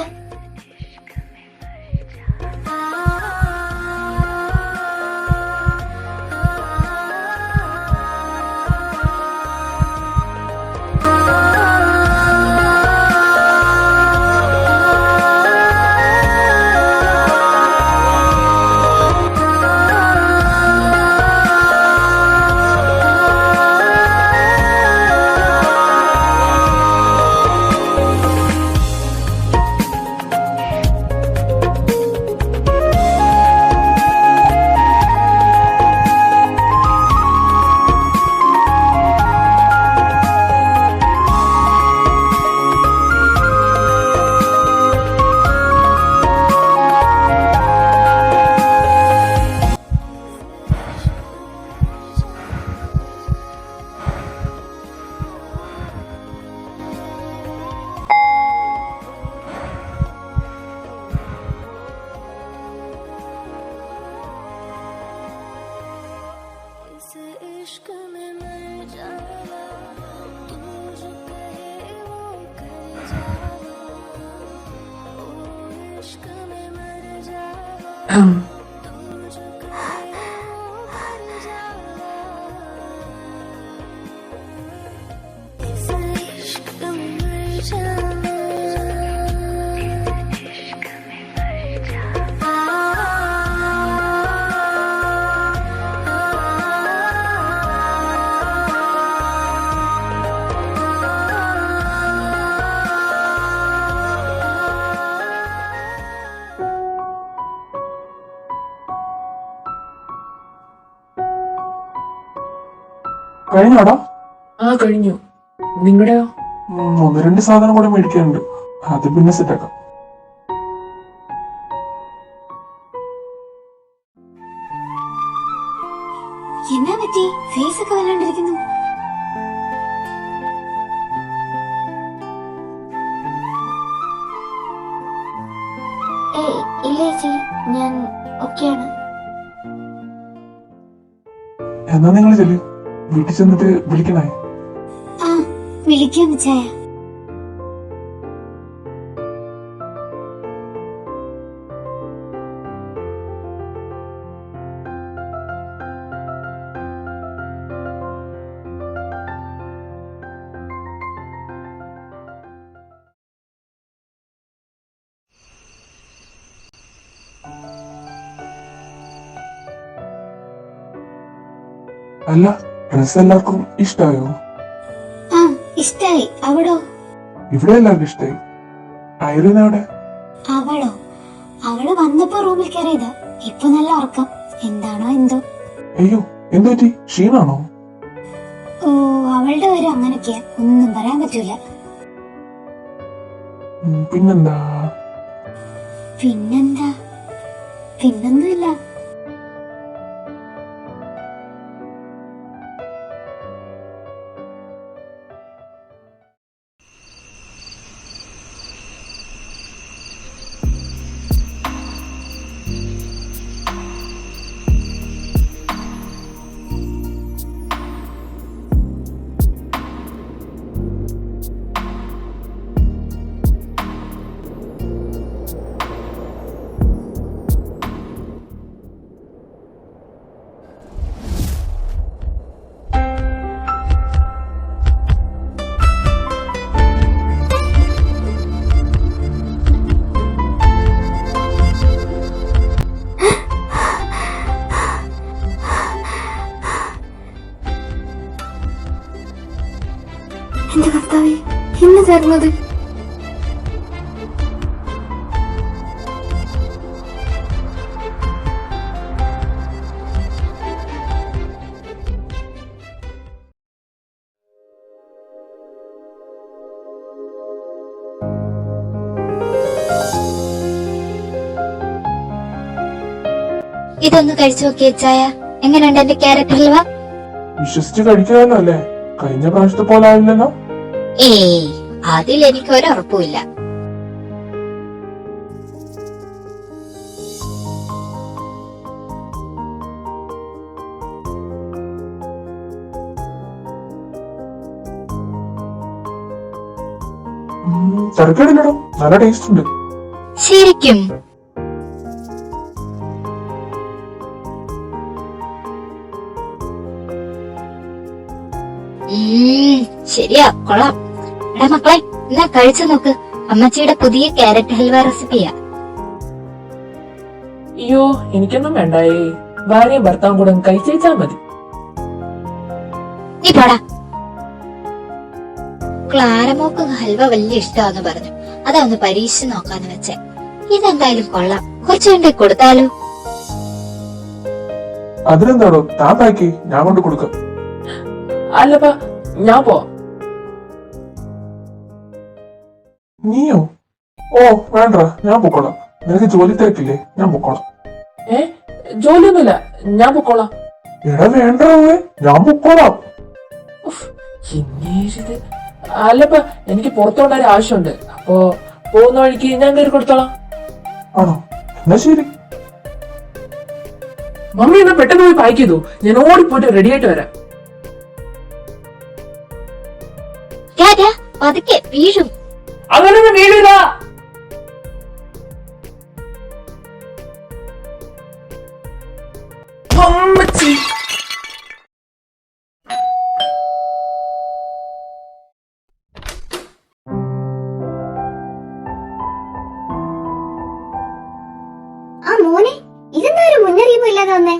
കഴിഞ്ഞോടാ? ആ കഴിഞ്ഞു. നിങ്ങളുടെയോ? ഒന്ന് രണ്ട് സാധനം കൂടെ മേടിക്കാനുണ്ട്, അത് പിന്നെ സെറ്റാക്കാം. എന്നാ പറ്റി? ഫേസ് ഒക്കെ വല്ലാണ്ടിരിക്കുന്നു. ഏയ് ഇല്ല ചേച്ചി, ഞാൻ ഓക്കെയാണ്. എന്നാ നിങ്ങൾ ചെല്ലു, വീട്ടിൽ ചെന്നിട്ട് വിളിക്കണേ. ആ വിളിക്കാം ചായ. അല്ല, ഡ്രസ് എല്ലാവർക്കും ഇഷ്ടായോ? ആ ഇഷ്ടായി. അവിടോ? ഇവിടെ എല്ലാവർക്കും ഇഷ്ടായി. ഐറിൻ എവിടെ? അവളോ? അവള് വന്നപ്പോ റൂമിൽ കയറിയതാ. ഇപ്പൊ നല്ല ഉറക്കം. എന്താണോ എന്തോ. അയ്യോ, എന്തു പറ്റി? ക്ഷീണാണോ? ഓ അവളുടെ വരും അങ്ങനൊക്കെയാ, ഒന്നും പറയാൻ പറ്റൂല. പിന്നെന്താ? പിന്നൊന്നുമില്ല. എന്റെ കർത്താവേ, ഇന്ന് ചേർന്നത്. ഇതൊന്ന് കഴിച്ചു നോക്കിയ ചായ. എങ്ങനെയുണ്ട് എന്റെ ക്യാരറ്റ് ഹൽവ? വിശ്വസിച്ച് കഴിക്കാമല്ലോ അല്ലേ? കഴിഞ്ഞ പ്രാവശ്യത്തെ പോലെ ആവില്ലല്ലോ. ഏയ് അതിലെനിക്ക് ഒരുറപ്പുമില്ല. തിരക്കേടില്ലടോ, നല്ല ടേസ്റ്റ് ഉണ്ട്. ശരിക്കും? ശരിയാ, കൊള്ളാം. എടാ മക്കളെ, എന്നാ കഴിച്ചു നോക്ക്. അമ്മച്ചിയുടെ പുതിയ ക്യാരറ്റ് ഹൽവ റെസിപ്പിയാ. അയ്യോ, എനിക്കൊന്നും വേണ്ടായേ. ഭാര്യയും ഭർത്താവും കൂടെ കഴിച്ചാ മതി. നീ പോടാ. ക്ലാരമോക്ക് ഹൽവ വലിയ ഇഷ്ടമാന്ന് പറഞ്ഞു. അതാ ഒന്ന് പരീക്ഷിച്ച് നോക്കാന്ന് വെച്ചേ. ഇതെന്തായാലും കൊള്ളാം. കുറച്ചു വേണ്ടി കൊടുത്താലോ? അതിനെന്താണോ, താൻ പാക്കി, ഞാൻ കൊണ്ട് കൊടുക്കാം. അല്ലപ്പാ, ഞാൻ പോവാം. നീയോ? ഓ വേണ്ട, ഞാൻ പൊക്കോളാം. നിനക്ക് ജോലി തിരക്കില്ലേ? ഞാൻ പൊക്കോളാം. ജോലിയൊന്നുമില്ല, ഞാൻ പൊക്കോളാം. എടാ വേണ്ട, ഞാൻ പൊക്കോളാം. അല്ലപ്പ, എനിക്ക് പുറത്തോണ്ട ഒരു ആവശ്യമുണ്ട്. അപ്പോ പോകുന്ന വഴിക്ക് ഞാൻ കയറി കൊടുത്തോളാം. ആണോ? എന്നാ ശരി. മമ്മി എന്നാ പെട്ടെന്ന് പോയി പാക്ക് ചെയ്തു. ഞാൻ ഓടിപ്പോയിട്ട് റെഡി ആയിട്ട് വരാം. പതുക്കെ വീഴും. അങ്ങനൊന്നും വീഴില്ല. ചേച്ചി. ആ മോനെ, ഇതെന്താ ഒരു മുന്നറിയിപ്പ് ഇല്ലാതെ വന്നേ?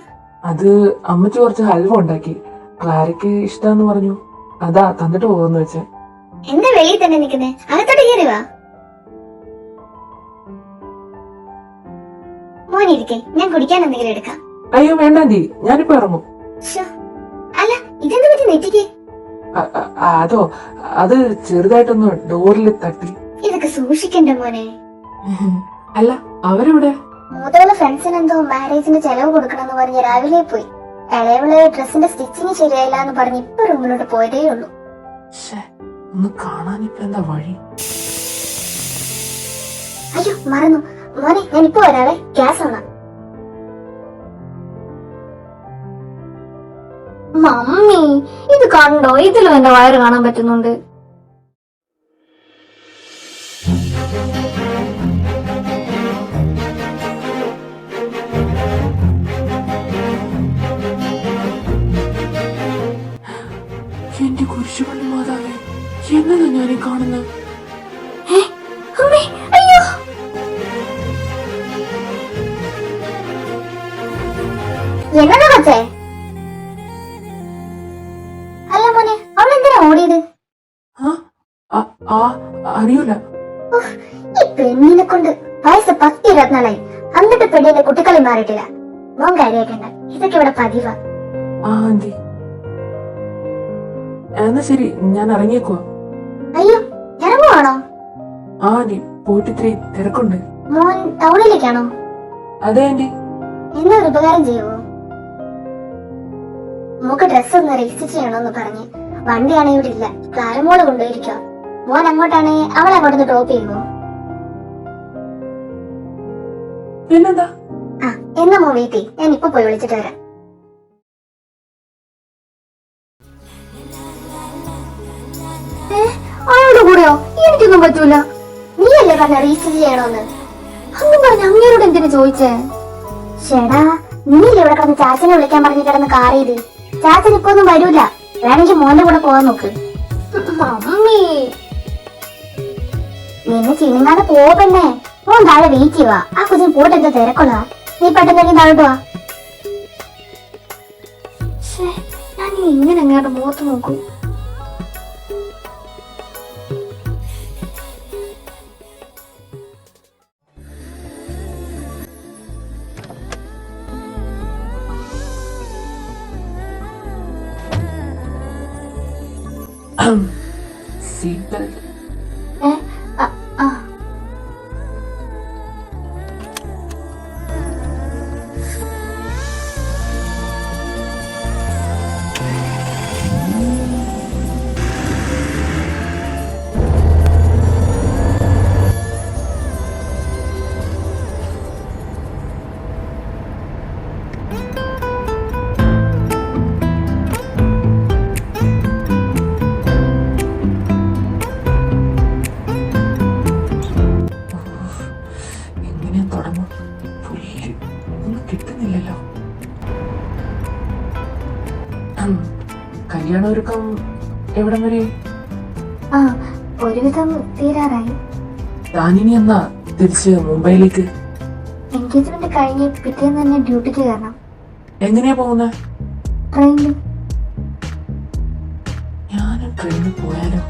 അത് അമ്മച്ചി കുറച്ച് ഹൽവ ഉണ്ടാക്കി, ക്ലാരയ്ക്ക് ഇഷ്ടാന്ന് പറഞ്ഞു. അതാ തന്നിട്ട് പോകാന്ന് വെച്ചേ. എന്താ വെളിയിൽ തന്നെ നിക്കുന്നേ? അകത്തോട്ട് കയറി വാ. മോനിരിക്കെ, ഞാൻ കുടിക്കാൻ എന്തെങ്കിലും എടുക്കാം. അയ്യോ വേണ്ട ആന്റി, ഞാനിപ്പോ ഇറങ്ങും. ശ്ശോ. അല്ല, ഇതെന്ത് പറ്റി നെറ്റിക്ക്? അതോ, അത് ചെറുതായിട്ടൊന്ന് ഡോറിൽ തട്ടി. ഇതൊക്കെ സൂക്ഷിക്കണ്ട മോനെ. അല്ല, അവരെവിടെ? മൂത്തവള് ഫ്രണ്ട്സിന് എന്തോ മാരേജിന് ചെലവ് കൊടുക്കണമെന്ന് പറഞ്ഞ് രാവിലെ പോയി. ഇളയവള് ഡ്രസ്സിന്റെ സ്റ്റിച്ചിങ് ശരിയായില്ല എന്ന് പറഞ്ഞ് ഇപ്പൊ റൂമിലോട്ട് പോയതേ ഉള്ളൂ. ഒന്ന് കാണാനിപ്പോ എന്താ വഴി? അയ്യോ മറന്നു മോനെ, ഞാൻ ഇപ്പൊ വരാവേ. ഗ്യാസ് ഓണാ. മമ്മി, ഇത് കണ്ടോ? ഇതിലും എന്റെ വയറ് കാണാൻ പറ്റുന്നുണ്ട്. എന്റെ കുരിശുപള്ളി മാതാവേ, എന്നതാ ഞാനീ കാണുന്നത്? അയ്യോ, എന്നതാ കൊച്ചേ? അല്ല മോനെ, അവളെന്തിനാ ഓടിയത്? അറിയൂല. ഈ പെണ്ണിനെ കൊണ്ട് വയസ്സ് 10-24 എന്നിട്ട് പെണ്ണിന്റെ കുട്ടിക്കളി മാറിയിട്ടില്ല. മോൻ കാര്യാക്കണ്ട, ഇതൊക്കെ ഇവിടെ പതിവാ. ആന്റി, എന്നാ ശരി, ഞാൻ ഇറങ്ങിയേക്കുവാ. അയ്യോ, ഇറങ്ങുവാണോ? ആന്റി, പോയിട്ട് ഇത്തിരി തിരക്കുണ്ട്. മോൻ ടൗണിലേക്കാണോ? അതെ ആന്റി. എന്നാ ഒരു ഉപകാരം ചെയ്യുവോ? മോക്ക് ഡ്രസ് ഒന്ന് രജിസ്റ്റർ ചെയ്യണോന്ന് പറഞ്ഞ് വണ്ടിയാണെ ഇവിടെ ഇല്ല, ക്ലാരമോള് കൊണ്ടുപോയിരിക്കോ. മോൻ അങ്ങോട്ടാണെ അവളെ അങ്ങോട്ടൊന്ന് ഡ്രോപ്പ് ചെയ്യുവോ? പിന്നെന്താ? ആ, എന്നാ മോ വീട്ടിൽ, ഞാൻ ഇപ്പൊ പോയി വിളിച്ചിട്ട് വരാം. അവളുടെ കൂടെയോ? എനിക്കൊന്നും പറ്റൂല. നീയല്ലേ പറഞ്ഞ രജിസ്റ്റർ ചെയ്യണോന്ന്? അന്ന് പറഞ്ഞ അങ്ങേരോട് എന്തിനു ചോദിച്ചേ? ചേടാ, നീയല്ലേ ഇവിടെ കിടന്ന് ചാച്ചനെ വിളിക്കാൻ പറഞ്ഞ് കിടന്ന് കാറിയത്. ചാച്ചൻ ഇപ്പൊ ഒന്നും വരൂല, വേണമെങ്കിൽ മോന്റെ കൂടെ പോവാൻ നോക്ക്. മമ്മി, നിന്നെ ചിന്നുങ്ങാതെ പോവന്നെ. മോൻ താഴെ വെയിറ്റ് ചെയ്യുക. ആ കുഞ്ഞിന് പോയിട്ട് എന്താ തിരക്കുള്ള? നീ പെട്ടെന്ന് താഴോട്ട് വാ. ഞാൻ ഇങ്ങനെ അങ്ങോട്ട് മുഖത്ത് നോക്കൂ. Seat belt. കല്യാണ ഒരുക്കം എവിടം വരെ? ആ, ഒരുവിധം തീരാറായി. താനിനി എന്നാ തിരിച്ച് മുംബൈയിലേക്ക്? എൻഗേജ്മെന്റ് കഴിഞ്ഞ് പിറ്റേന്ന് തന്നെ ഡ്യൂട്ടിക്ക് കയറണം. എങ്ങനെയാ പോകുന്നത്? ട്രെയിനിൽ. ഞാനും ട്രെയിനിൽ പോയാലോ?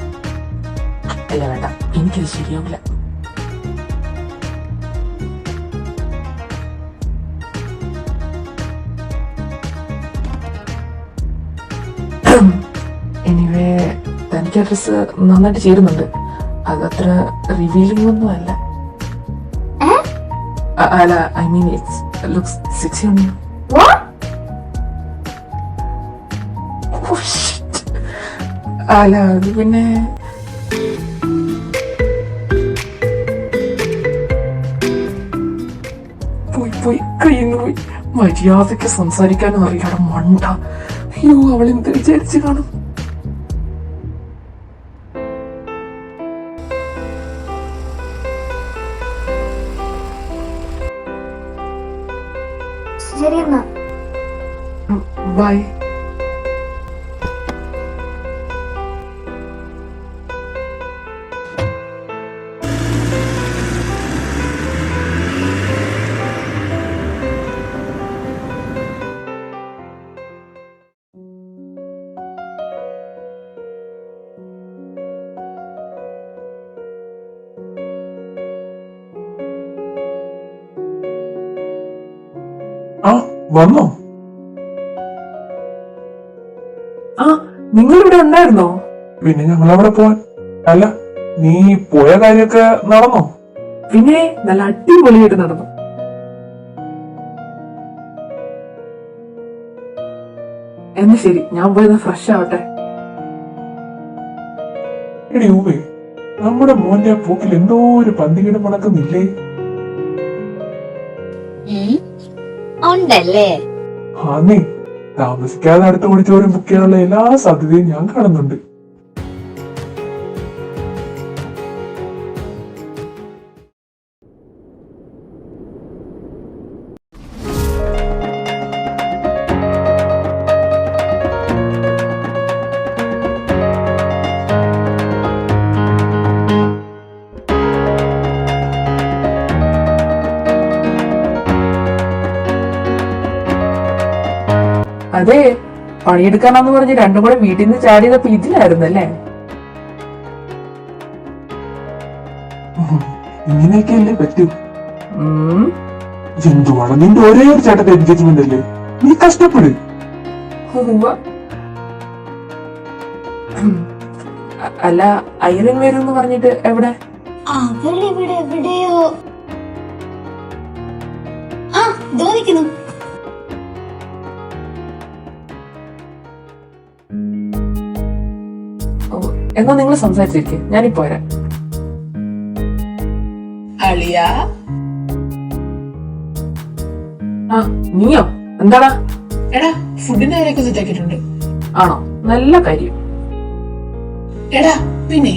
അല്ല വേണ്ട, എനിക്കത് ശരിയാവില്ല. എനിവേ, തനിക്ക് ആ ഡ്രസ് നന്നായിട്ട് ചേരുന്നുണ്ട്. അതത്ര റിവീലിംഗ് ഒന്നും അല്ല. അല്ല, I mean it's looks sexy on you. അല്ല, അത് പിന്നെ പോയി കയ്യിന്ന് പോയി. മര്യാദക്ക് സംസാരിക്കാനും അറിയാതെ മണ്ട. അയ്യോ, അവൾ എന്ത് വിചാരിച്ചു കാണും? ശരി എന്നാ. ബൈ. ആ വന്നോ? ആ, നിങ്ങൾ ഇവിടെ ഉണ്ടായിരുന്നോ? പിന്നെ ഞങ്ങൾ അവിടെ പോവാൻ. അല്ല, നീ പോയ കാര്യമൊക്കെ നടന്നോ? പിന്നെ നല്ല അടിപൊളിയായിട്ട് നടന്നു. എന്ന് ശരി, ഞാൻ പോയത് ഫ്രഷ് ആവട്ടെ. എടി ഊവേ, നമ്മുടെ മോന്റെ ആ പോക്കിൽ എന്തോ ഒരു പന്തികേട് മണക്കുന്നില്ലേ? ഉണ്ടല്ലേ? ആന്നേ, താമസിക്കാതെ അടുത്ത ഓടിച്ചോരം ബുക്ക് ചെയ്യാനുള്ള എല്ലാ സാധ്യതയും ഞാൻ കാണുന്നുണ്ട്. അതെ, പണിയെടുക്കാനാന്ന് പറഞ്ഞ് രണ്ടും കൂടെ വീട്ടിൽ നിന്ന് ചാടിയതപ്പോ ഇതിലായിരുന്നല്ലേ? ഇങ്ങനെയൊക്കെയല്ലേ പറ്റൂ. ഉം. എന്തുവാണ് നിന്റെ ഒരേ ഒരു ചേട്ടന്റെ എൻഗേജ്മെന്റ് അല്ലേ? നീ കഷ്ടപ്പെട്. ഉവ്വ. അല്ല, ഐറിൻ വരും എന്ന് പറഞ്ഞിട്ട് എവിടെ? അവളിവിടെ എവിടെയോ. ആ, ദോ നിൽക്കുന്നു. എന്നാ നിങ്ങൾ സംസാരിച്ചിരിക്കെ, ഞാനിപ്പോ വരാം. അളിയ, ആ, നീയോ? എന്താടാ? എടാ ഫുഡിന്റെ കാര്യമൊക്കെ സെറ്റാക്കിയിട്ടുണ്ട്. ആണോ? നല്ല കാര്യം. എടാ പിന്നെ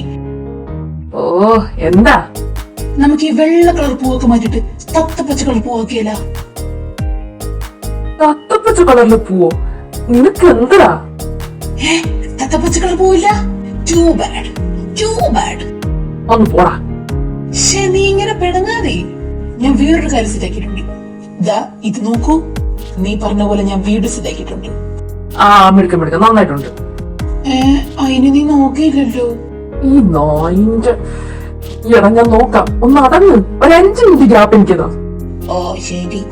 ഓ, എന്താ? നമുക്ക് ഈ വെള്ള കളർ പൂവൊക്കെ മാറ്റിട്ട് തത്തപ്പച്ച കളർ പൂവാക്കിയല്ല. തത്തപ്പച്ച കളറിലെ പൂവോ? നിനക്ക് എന്താ? തത്തപ്പച്ച കളർ പൂവില്ല? Too bad, too bad. ഒന്ന് പോടാ. ശേ, നീ ഇങ്ങനെ പെടങ്ങാതെ. ഞാൻ വേറൊരു കാര്യം സെറ്റാക്കിയിട്ടുണ്ട്. ദാ ഇത് നോക്കൂ, നീ പറഞ്ഞ പോലെ ഞാൻ വീട് സെറ്റാക്കിയിട്ടുണ്ട്. ആ, മിടുക്ക നന്നായിട്ടുണ്ട്. അതിന് നീ നോക്കിയില്ലല്ലോ. ഈ നായിന്റെ എടാ, ഞാൻ നോക്കാം. ഒന്ന് അടങ്ങ്. ഒരു 5 മിനിറ്റ് ഗ്യാപ്പ് എനിക്കതാ. ഓ ശരി.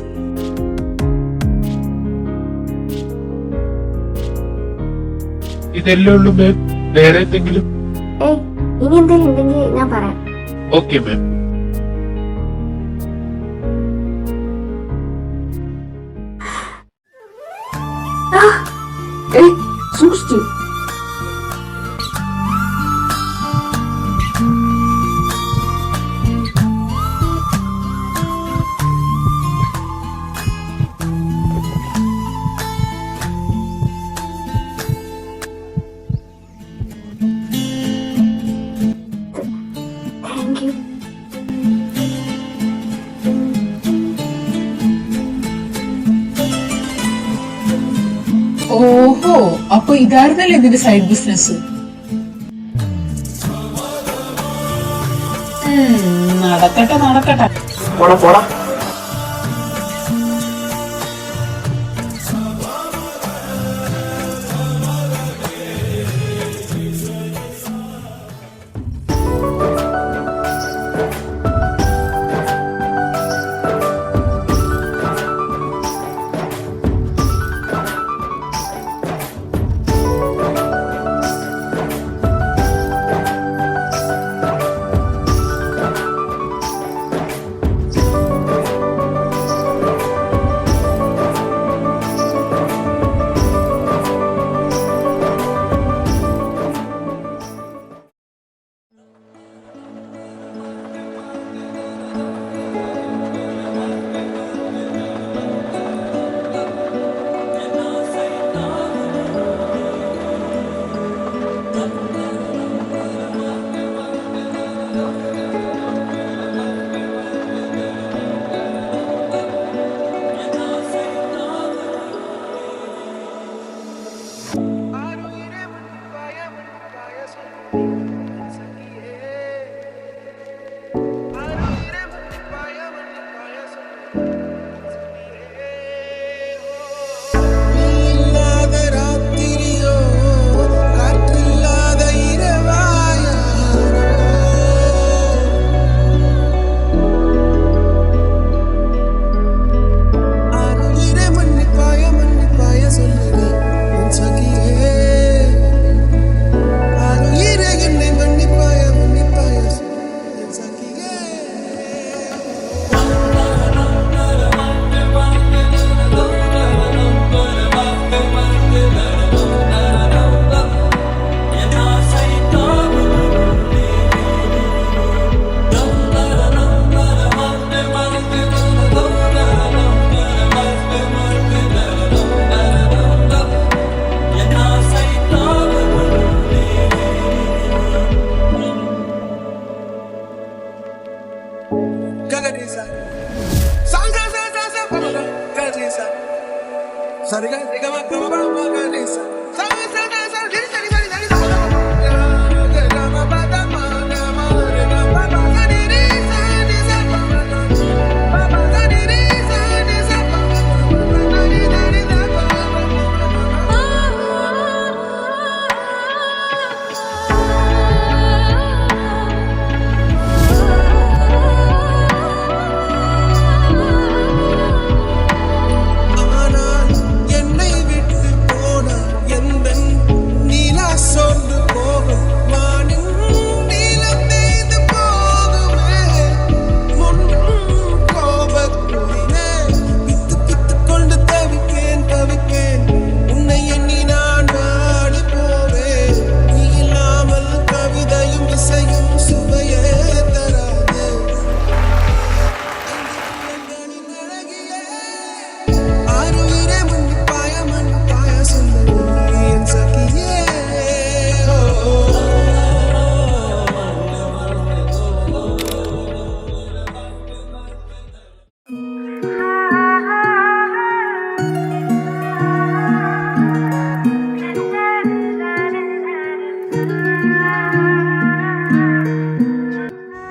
ഇതല്ലേ ഉള്ളൂ മാം? വേറെ എന്തെങ്കിലും? ഏയ്, ഇനി എന്തെങ്കിലും ഉണ്ടെങ്കിൽ ഞാൻ പറയാം. Okay ma'am. ഏയ്, സൂക്ഷിച്ച്. Thank you. ഓഹോ, അപ്പൊ ഇതായിരുന്നല്ലേ ഇതിന്റെ സൈഡ് ബിസിനസ്? നടക്കട്ടെ നടക്കട്ടെ. പോടാ പോടാ. ஆனால் என்னை விட்டு போனார் எந்தன் நீலா சோர்ந்து போகும் வானின் நீலம் தேய்ந்து போகுமே முன்னும் கோபக்குயிலே பித்து பித்து கொண்டு தவிப்பேன் தவிப்பேன் உன்னை எண்ணி நான் வாடி போவேன் நீ இல்லாமல் கவிதையும் இசையும் சுவையே தராது ஆறுயிரே மண்ணிப்பாய சொல்லு என் சகியே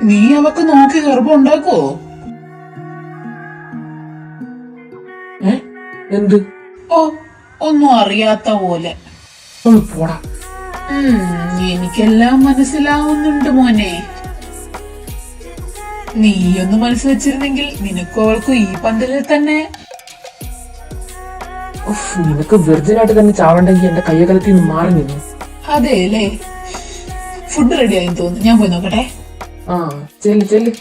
നീ അവക്ക് നോക്കി ഗർഭം ഉണ്ടാക്കോ? എന്ത്? ഓ, ഒന്നും അറിയാത്ത പോലെ. ഒന്ന് പോടാ. എനിക്കെല്ലാം മനസ്സിലാവുന്നുണ്ട് മോനെ. നീയൊന്ന് മനസ്സ് വെച്ചിരുന്നെങ്കിൽ നിനക്കും അവൾക്കും ഈ പന്തലിൽ തന്നെ. ഉഫ്, നിനക്ക് വെർജിനായിട്ട് തന്നെ ചാവണ്ടെങ്കിൽ എന്റെ കയ്യകലത്തിൽ നിന്ന് മാറി നിന്നു. അതെല്ലേ? ഫുഡ് റെഡി ആയി തോന്നുന്നു, ഞാൻ പോയി നോക്കട്ടെ. ആ, ചെല്ല് ചെല്ല്.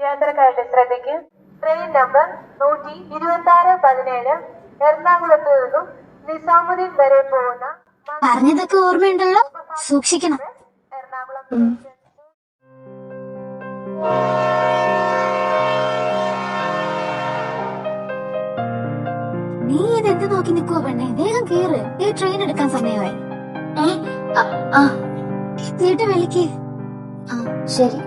യാത്രക്കാരുടെ ശ്രദ്ധയ്ക്ക് ട്രെയിൻ നമ്പർ 126-17 എറണാകുളത്ത് നിന്നും നിസാമുദ്ദീൻ വരെ പോകുന്ന പറഞ്ഞതൊക്കെ ഓർമ്മയുണ്ടല്ലോ, സൂക്ഷിക്കണം. എറണാകുളം നീ ഇതെന്ത് നോക്കി നിൽക്കുവോ പെണ്ണെ? വേഗം കേറ്, ഈ ട്രെയിൻ എടുക്കാൻ സമയമായി. സീറ്റ് വിളിക്ക്. ആ ശരി.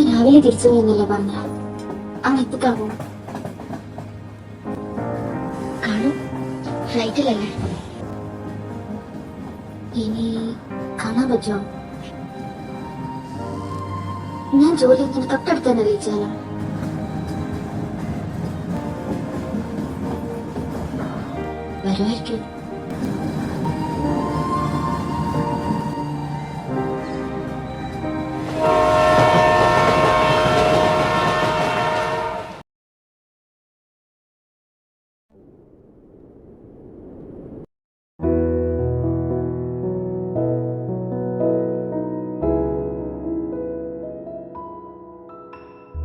രാവിലെ തിരിച്ചു പോയെന്നല്ലേ പറഞ്ഞ? അവൻ എപ്പോ കാണും? കാണും, ഫ്ലൈറ്റിലല്ലേ? ഇനി കാണാൻ പറ്റുമോ? ഞാൻ ജോലി തൊട്ടടുത്ത് തന്നെ അറിയിച്ചാലോ? വരുമായിരിക്കും.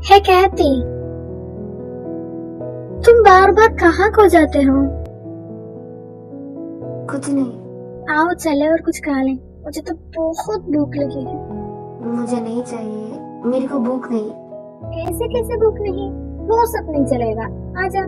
है कहती, तुम बार बार कहाँ खो जाते हो? कुछ नहीं। आओ चले और कुछ खा लें, मुझे तो बहुत भूख लगी है। मुझे नहीं चाहिए, मेरे को भूख नहीं। कैसे कैसे भूख नहीं? वो सब नहीं चलेगा, आजा।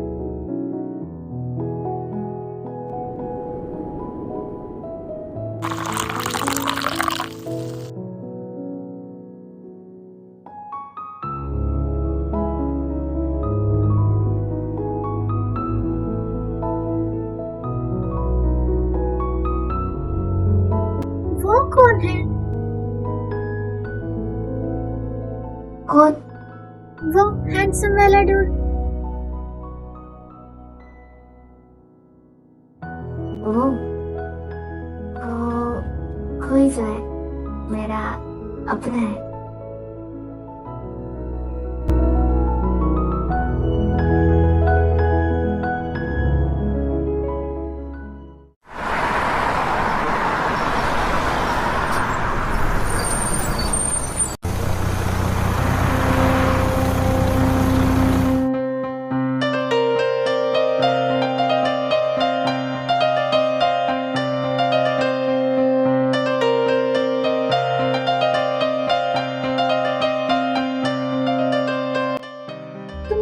वो हैंडसम वाला डूड। वो कोई जो है मेरा अपना है।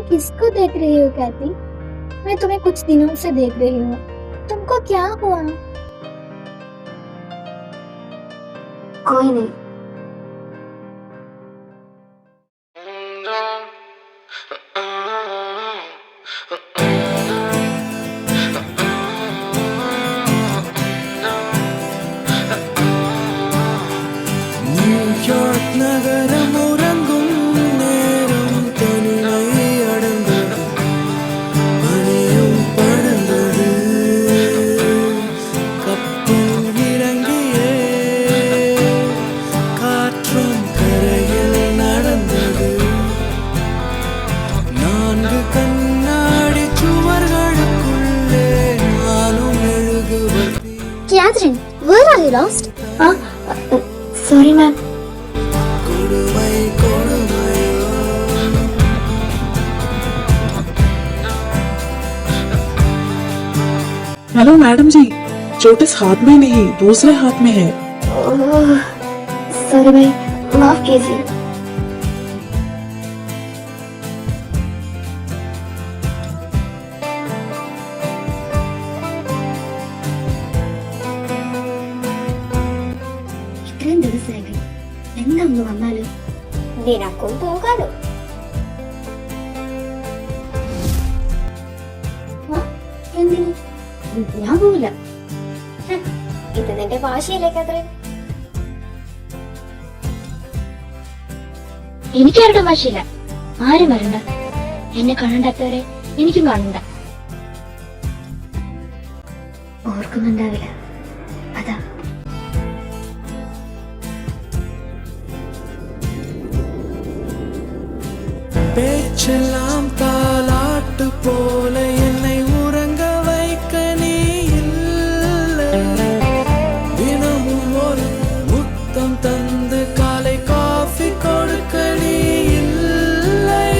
किसको देख रही हो कहती? मैं तुम्हें कुछ दिनों से देख रही हूँ। तुमको क्या हुआ? कोई नहीं। ന്യൂയോർക്ക് നഗരം ഉറങ്ങും നേരം തനിമൈ അടർന്നത് പണിയും പടർന്നത് കപ്പൽ ഇറങ്ങിയേ കാற்றும் കരയിൽ നടന്നത് നാன்கு കണ്ണാടി ചുവர்களுக்குள்ளே നാനും മെഴുകുവർത്തി. Catherine, where are you lost? Sorry, ma'am. കൊടുമൈ കൊടുമയോ हेलो मैडम जी, चोट इस हाथ में नहीं दूसरे हाथ में है। सॉरी भाई, माफ कीजिए। ഇത്രയും ദിവസമായിട്ട് എന്താ ഒന്ന് വന്നാലും നിനക്കും പോകാലോ. എന്തിന്? ഞാൻ പോവില്ല. ഇത് നിന്റെ വാശിയല്ലേ കാതറിൻ? എനിക്കാരുടെ വാശിയില്ല. ആരും വരണ്ട. എന്നെ കാണണ്ടാത്തവരെ എനിക്കും കാണണ്ട. ഓർക്കുന്നുണ്ടാവില്ല, അതാ. பேச்செல்லாம் தாலாட்டு போல என்னை உறங்க வைக்க நீ இல்லை. தினமும் ஒரு முத்தம் தந்து காலை காஃபி கொடுக்க நீ இல்லை.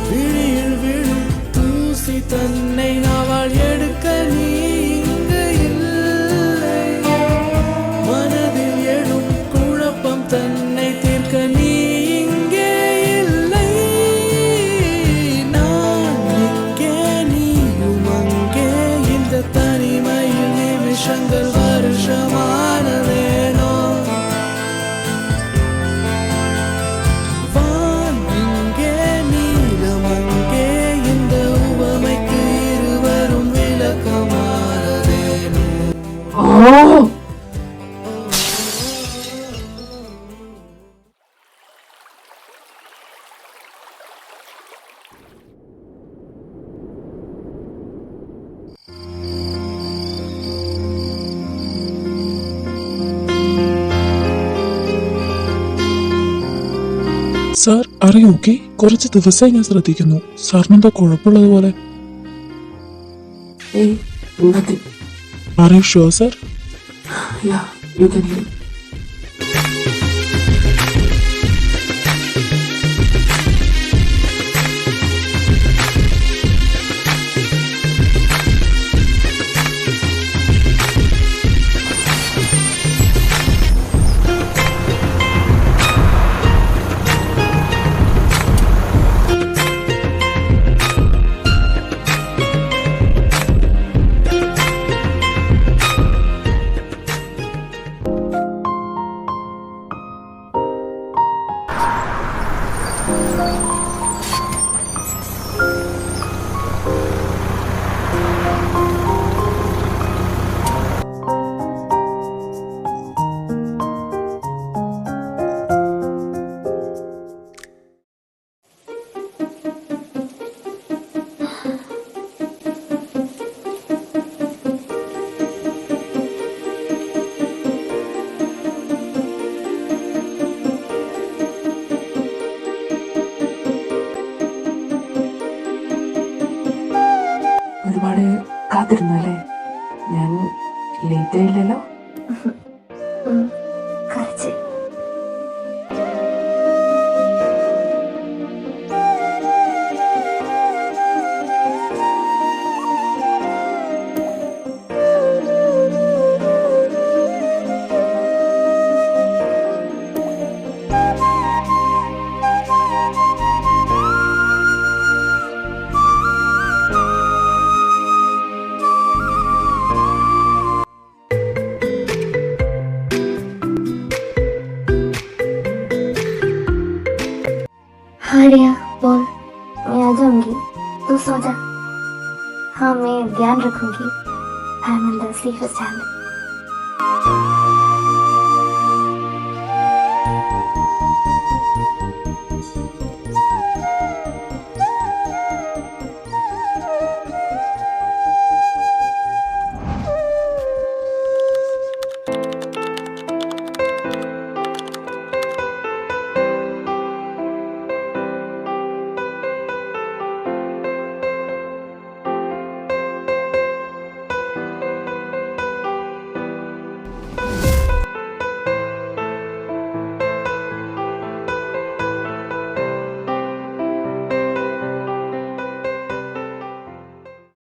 விழியில் விழும் தூசி தன்னை நாவால் எடுக்க நீ இங்கு இல்லை. மனதில் எழும் குழப்பம் தன்னை தீர்க்க நீ இங்கே இல்லை. நான் இங்கே நீயும் அங்கே, இந்த தனிமையில் நிமிஷங்கள் வருஷமானதேனோ. வான் இங்கே நீலம் அங்கே, இந்த உவமைக்கு இருவரும் விளக்கமானதேனோ. സാർ അറിയോ ഓക്കെ, കുറച്ച് ദിവസമായി ഞാൻ ശ്രദ്ധിക്കുന്നു. സാറിനെന്തോ കുഴപ്പമുള്ളതുപോലെ. Hey, nothing. Are you sure sir? Yeah, you can leave. കാത്തിരുന്നല്ലേ? ഞാൻ ലേറ്റ് ആയില്ലല്ലോ? കുറച്ച്. हाँ रिया बोल, मैं आ जाऊंगी, तू सो जा. हाँ मैं ध्यान रखूंगी. I am in the safest hand.